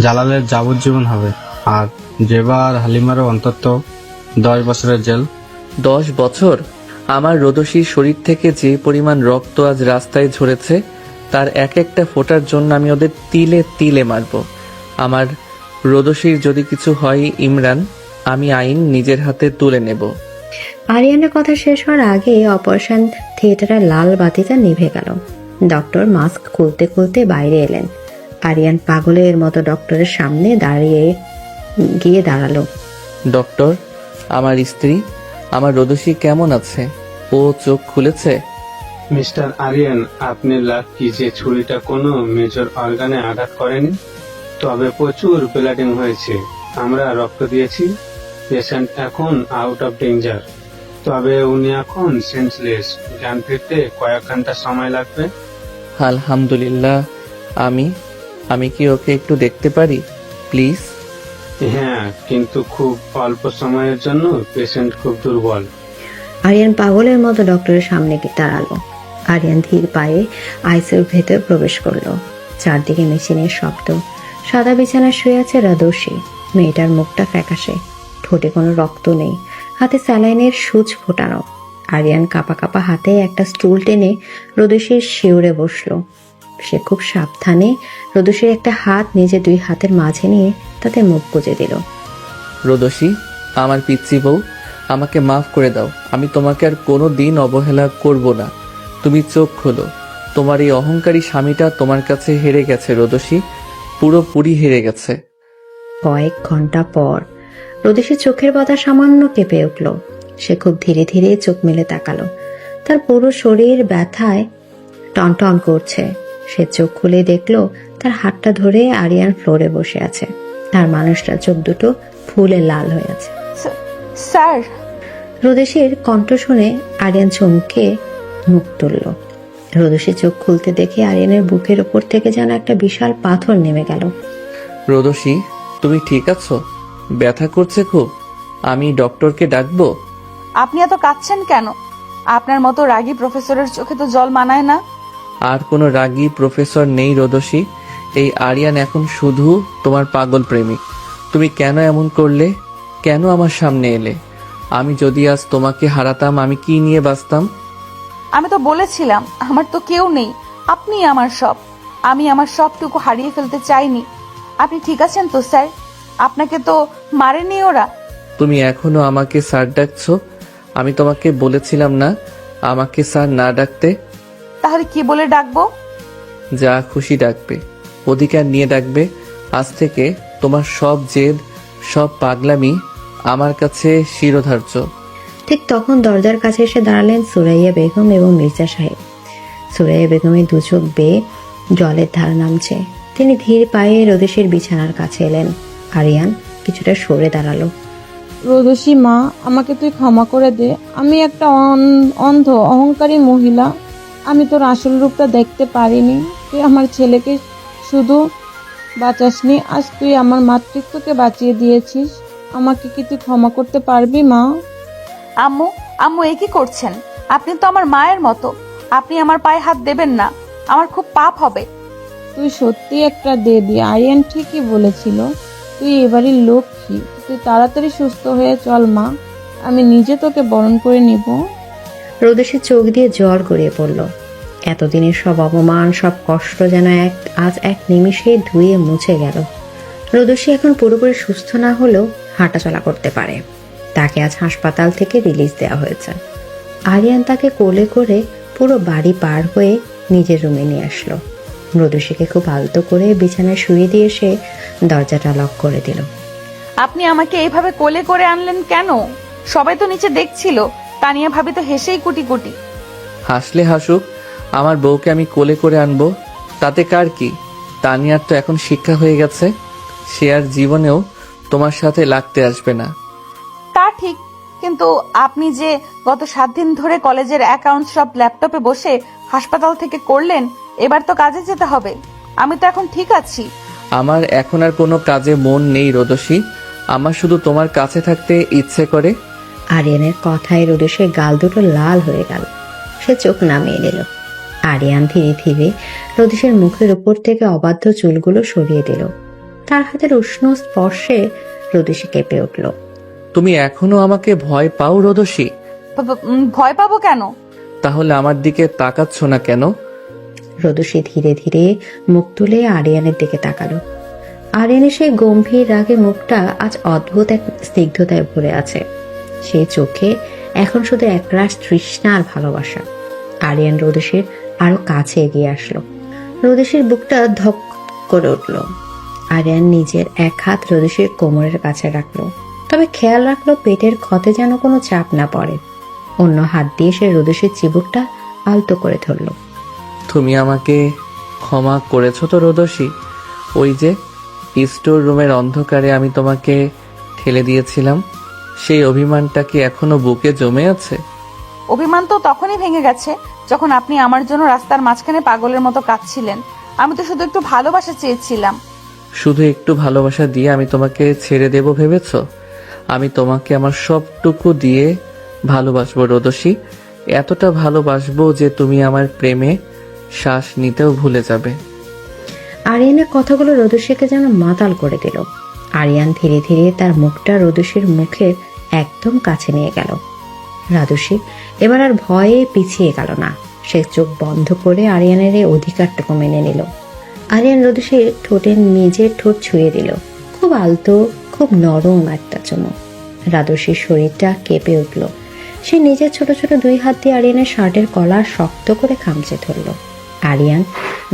S18: জালালের যাবজ্জীবন হবে, আর জেবা আর হালিমারও অন্তত 10 বছরের জেল।
S6: 10 বছর? আমার রোদসীর শরীর থেকে যে পরিমাণ রক্ত আজ রাস্তায় ঝরেছে, তার এক একটা ফোঁটার জন্য আমি ওদের তিলে তিলে মারব। আমার রোদসীর যদি কিছু হয় ইমরান, আমি আইন নিজের হাতে তুলে নেব।
S3: আরিয়ানের কথা শেষ হওয়ার আগে অপারেশন থিয়েটারের লাল বাতিটা নিভে গেল। ডক্টর মাস্ক খুলতে খুলতে বাইরে এলেন। আরিয়ান পাগলের মতো ডক্টরের সামনে গিয়ে দাঁড়ালো।
S6: ডক্টর, আমার স্ত্রী, আমার রোদসী কেমন আছে? ও চোখ খুলেছে?
S20: মিস্টার আরিয়ান, আপনি লাকি যে ছুরিটা কোনো মেজর অর্গানে আঘাত করেনি, তবে প্রচুর ব্লিডিং হয়েছে। আমরা রক্ত দিয়েছি। পেশেন্ট এখন আউট অফ ডেঞ্জার, তবে উনি এখন সেন্সলেস। জ্ঞান ফিরতে কয়েক ঘন্টা সময় লাগবে।
S6: আলহামদুলিল্লাহ। আমি কি ওকে একটু দেখতে পারি প্লিজ?
S20: হ্যাঁ, কিন্তু খুব অল্প সময়ের জন্য। পেশেন্ট খুব দুর্বল।
S3: আরিয়ান পাগলের মতো ডক্টরের সামনে গিয়ে দাঁড়ালো। আরিয়ান ধীর পায়ে আইসিইউর ভেতর প্রবেশ করলো। চারদিকে মেশিনের শব্দ। সাদা বিছানায় শুয়ে আছে রোদসী। মেয়েটার মুখটা ফ্যাকাশে, ঠোঁটে কোনো রক্ত নেই, হাতে স্যালাইনের সুচ ফোটানো। আরিয়ান কাঁপা কাঁপা হাতে একটা স্টুল টেনে রোদসীর শিউরে বসলো। সে খুব সাবধানে রোদসীর একটা হাত নিজে 2 হাতের মাঝে নিয়ে তাতে মুখ গুজে দিল।
S6: রোদসী, আমার পিচ্চি বউ, আমাকে মাফ করে দাও। আমি তোমাকে আর কোনো দিন অবহেলা করব না। তুমি চোখ খোলো। তোমার এই অহংকারী স্বামীটা তোমার কাছে হেরে গেছে রোদসী, পুরোপুরি হেরে গেছে।
S3: কয়েক ঘন্টা পর রোদেশীর চোখের পাতা সামান্য কেঁপে উঠল। সে খুব ধীরে ধীরে চোখ মেলে তাকালো। তার পুরো শরীর ব্যথায় টনটন করছে। সে চোখ খুলে দেখলো তার হাতটা ধরে আরিয়ান ফ্লোরে বসে আছে। আর মানুষটার চোখ দুটো ফুলে লাল হয়ে আছে।
S1: স্যার!
S3: রোদেশীর কণ্ঠ শুনে আরিয়ান চমকে মুখ তুলল। রোদেশী চোখ খুলতে দেখে আরিয়ানের বুকের ওপর থেকে যেন একটা বিশাল পাথর নেমে গেল।
S6: রোদসী, তুমি ঠিক আছো? ব্যথা করছে খুব। আমি ডক্টরকে ডাকবো?
S1: আপনি এত কাঁদছেন কেন? আপনার মতো রাগী প্রফেসরের চোখে তো জল মানায় না।
S6: আর কোনো রাগী প্রফেসর নেই রোদসী। এই আরিয়ান এখন শুধু তোমার পাগল প্রেমিক। তুমি কেন এমন করলে? কেন আমার সামনে এলে? আমি যদি আজ তোমাকে হারাতাম আমি কি নিয়ে বাঁচতাম?
S1: আমি তো বলেছিলাম আমার তো কেউ নেই, আপনি আমার সব। আমি আমার সবটুকু হারিয়ে ফেলতে চাইনি। আপনি ঠিক আছেন তো স্যার? আপনাকে তো মারেনি ওরা?
S6: তুমি এখনো আমাকে স্যার ডাকছো? আমি তোমাকে বলেছিলাম না আমাকে স্যার না ডাকতে?
S1: তাহলে কি বলে ডাকবো?
S6: যা খুশি ডাকবে, অধিকার নিয়ে ডাকবে। আজ থেকে তোমার সব জেদ, সব পাগলামি আমার কাছে শিরোধার্য।
S3: ঠিক তখন দরজার কাছে এসে দাঁড়ালেন সুরাইয়া বেগম এবং মির্জা সাহেব। সুরাইয়া বেগমের দু চোখ বেয়ে জলের ধার নামছে। তিনি ধীর পায়ে রোদেশের বিছানার কাছে এলেন। আরিয়ান কিছুটা সরে দাঁড়ালো।
S8: রোদসী মা, আমাকে তুই ক্ষমা করে দে। আমি একটা অন্ধ অহংকারী মহিলা। আমি তোর আসল রূপটা দেখতে পারিনি। তুই আমার ছেলেকে শুধু বাঁচাসনি, আজ তুই আমার মাতৃত্বকে বাঁচিয়ে দিয়েছিস। আমাকে কি তুই ক্ষমা করতে পারবি মা?
S1: আম্মু, আম্মু এ কি করছেন? আপনি তো আমার মায়ের মতো। আপনি আমার পায়ে হাত দেবেন না, আমার খুব পাপ হবে।
S8: তুই সত্যি একটা দেবী। আরিয়ান ঠিকই বলেছিল, তুই এবারের লক্ষ্মী। তুই তাড়াতাড়ি সুস্থ হয়ে চল মা, আমি নিজে তোকে বরণ করে নিব।
S3: রোদেশের চোখ দিয়ে জ্বর গড়িয়ে পড়ল। এতদিনের সব অপমান, সব কষ্ট যেন আজ এক নিমিষে ধুয়ে মুছে গেল। রোদসী এখন পুরোপুরি সুস্থ না হলেও হাঁটাচলা করতে পারে। তাকে আজ হাসপাতাল থেকে রিলিজ দেওয়া হয়েছে। আরিয়ান তাকে কোলে করে পুরো বাড়ি পার হয়ে নিজের রুমে নিয়ে আসলো। রোদসীকে খুব আলতো করে বিছানায় শুয়ে দিয়ে সে দরজাটা লক করে দিল।
S1: আপনি আমাকে এইভাবে কোলে করে আনলেন কেন? সবাই তো নিচে দেখছিল। তানিয়া ভাবি তো হেসেই কুটি কুটি।
S6: হাসলে হাসুক, আমার বউকে আমি কোলে করে আনবো, তাতে কার কি? তানিয়ার তো এখন শিক্ষা হয়ে গেছে, সে আর জীবনেও তোমার সাথে লাগতে আসবে না।
S1: তা ঠিক, কিন্তু আপনি যে গত 7 দিন ধরে কলেজের অ্যাকাউন্ট সব ল্যাপটপে বসে হাসপাতাল থেকে করলেন, এবার তো কাজে যেতে হবে। আমি তো এখন ঠিক আছি।
S6: আমার এখন আর কোনো কাজে মন নেই রোদসী, আমার শুধু তোমার কাছে থাকতে ইচ্ছে করে।
S3: আরিয়ানের কথায় রোদেশের গাল দুটো লাল হয়ে গেল। সে চোখ নামিয়ে নিল। আরিয়ান ধীরে ধীরে রোদেশের মুখের উপর থেকে অবাধ্য চুলগুলো সরিয়ে দিল। তার হাতের উষ্ণ স্পর্শে রোদেশী কেঁপে উঠল।
S6: তুমি এখনো আমাকে ভয় পাও রোদসী?
S1: ভয় পাবো কেন?
S6: তাহলে আমার দিকে তাকাচ্ছ না কেন?
S3: রোদসী ধীরে ধীরে মুখ তুলে আরিয়ানের দিকে তাকালো। আরিয়ানের সেই গম্ভীর রাগে মুখটা আজ অদ্ভুত এক স্নিগ্ধতায় ভরে আছে। সেই চোখে এখন শুধু একরাশ তৃষ্ণা আর ভালোবাসা। আরিয়ান রোদেশের আরো কাছে এগিয়ে আসলো। রোদেশের বুকটা ধক করে উঠল। আরিয়ান নিজের এক হাত রোদেশের কোমরের কাছে রাখলো, তবে খেয়াল রাখলো পেটের ক্ষতে যেন কোনো চাপ না পড়ে। অন্য হাত দিয়ে সে রোদেশের চিবুকটা আলতো করে ধরল।
S6: তুমি আমাকে ক্ষমা করেছো তো রোদসী? ওই যে স্টোর রুমের অন্ধকারে আমি তোমাকে ঠেলে দিয়েছিলাম, সেই অভিমানটা কি এখনো বুকে জমে আছে?
S1: অভিমান তো তখনই ভেঙে গেছে যখন আপনি আমার জন্য রাস্তার মাঝখানে পাগলের মতো কাঁদছিলেন। আমি তো শুধু একটু ভালোবাসা চেয়েছিলাম।
S6: শুধু একটু ভালোবাসা দিয়ে আমি তোমাকে ছেড়ে দেব ভেবেছো? আমি তোমাকে আমার সবটুকু দিয়ে ভালোবাসবো রোদসী, এতটা ভালোবাসবো যে তুমি আমার প্রেমে শ্বাস নিতেও ভুলে যাবে।
S3: আরিয়ানের কথাগুলো রোদসীকে যেন মাতাল করে দিল। আরিয়ান ধীরে ধীরে তার মুখটা রোদসীর মুখের একদম কাছে নিয়ে গেল। রাদসী এবার আর ভয়ে পিছিয়ে গেল না। সে চোখ বন্ধ করে আরিয়ানের এই অধিকারটুকু মেনে নিল। আরিয়ান রোদসীর ঠোঁটের নিজের ঠোঁট ছুঁয়ে দিল। খুব আলতো, খুব নরম একটা চুমু। রাদসীর শরীরটা কেঁপে উঠল। সে নিজের ছোট ছোট 2 হাত দিয়ে আরিয়ানের শার্টের কলার শক্ত করে খামচে ধরল। আরিয়ান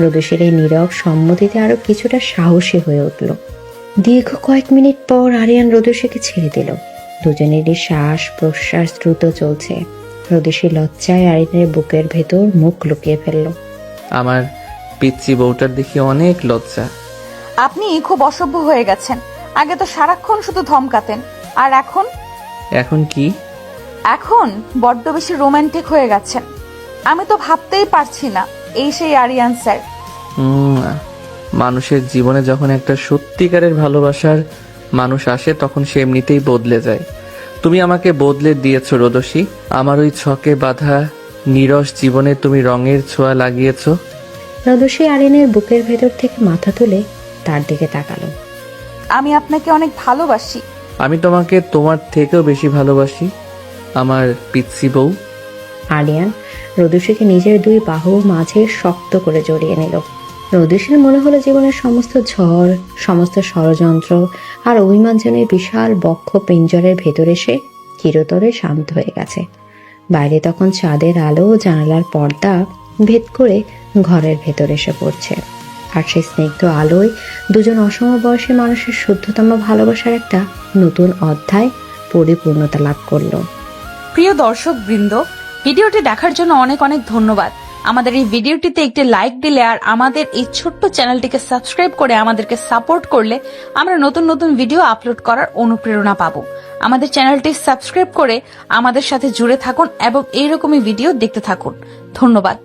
S3: রোদসীর এই নীরব সম্মতিতে আরো কিছুটা সাহসী হয়ে উঠল। দীর্ঘ কয়েক মিনিট পর আরিয়ান রোদসীকে ছেড়ে দিল। দুজনেরই শ্বাস প্রশ্বাস দ্রুত চলছে। রোদসী লজ্জায় আরিয়ানের বুকের ভেতর মুখ লুকিয়ে ফেলল।
S6: আমার পিচ্চি বউটার দেখি অনেক লজ্জা।
S1: আপনি খুব অসভ্য হয়ে গেছেন। আগে তো সারাক্ষণ শুধু ধমকাতেন, আর এখন?
S6: এখন কি?
S1: এখন বড্ড বেশি রোমান্টিক হয়ে গেছেন। আমি তো ভাবতেই পারছি না এই সেই আরিয়ান স্যার।
S6: মানুষের জীবনে যখন একটা সত্যিকারের ভালোবাসার মানুষ আসে তখন সে এমনিতেই বদলে যায়। তুমি আমাকে বদলে দিয়েছো রোদসী। আমার ওই ছকে বাঁধা নীরস জীবনে তুমি রঙের ছোঁয়া লাগিয়েছো।
S3: রোদসী আরিয়ানের বুকের ভেতর থেকে মাথা তুলে তার দিকে তাকালো।
S1: আমি আপনাকে অনেক ভালোবাসি
S6: আমি তোমাকে তোমার থেকেও বেশি ভালোবাসি আমার পিচ্ছি বউ।
S3: আরিয়ান রোদসীকে নিজের দুই বাহুর মাঝে শক্ত করে জড়িয়ে নিল। রোদসীর মনে হলো জীবনের সমস্ত ঝড়, সমস্ত ষড়যন্ত্র আর অভিমান যেন এই বিশাল বক্ষ পিঞ্জরের ভেতরে সে চিরতরে শান্ত হয়ে গেছে। বাইরে তখন চাঁদের আলো জানালার পর্দা ভেদ করে ঘরের ভেতর এসে পড়ছে, আর সেই স্নিগ্ধ আলোয় দুজন অসমবয়সী মানুষের শুদ্ধতম ভালোবাসার একটা নতুন অধ্যায় পরিপূর্ণতা লাভ করলো।
S1: প্রিয় দর্শক বৃন্দ, ভিডিওটি দেখার জন্য অনেক অনেক ধন্যবাদ। আমাদের এই ভিডিওটিতে একটি লাইক দিলে আর আমাদের এই ছোট্ট চ্যানেলটিকে সাবস্ক্রাইব করে আমাদেরকে সাপোর্ট করলে আমরা নতুন নতুন ভিডিও আপলোড করার অনুপ্রেরণা পাবো। আমাদের চ্যানেলটি সাবস্ক্রাইব করে আমাদের সাথে জুড়ে থাকুন এবং এইরকমই ভিডিও দেখতে থাকুন। ধন্যবাদ।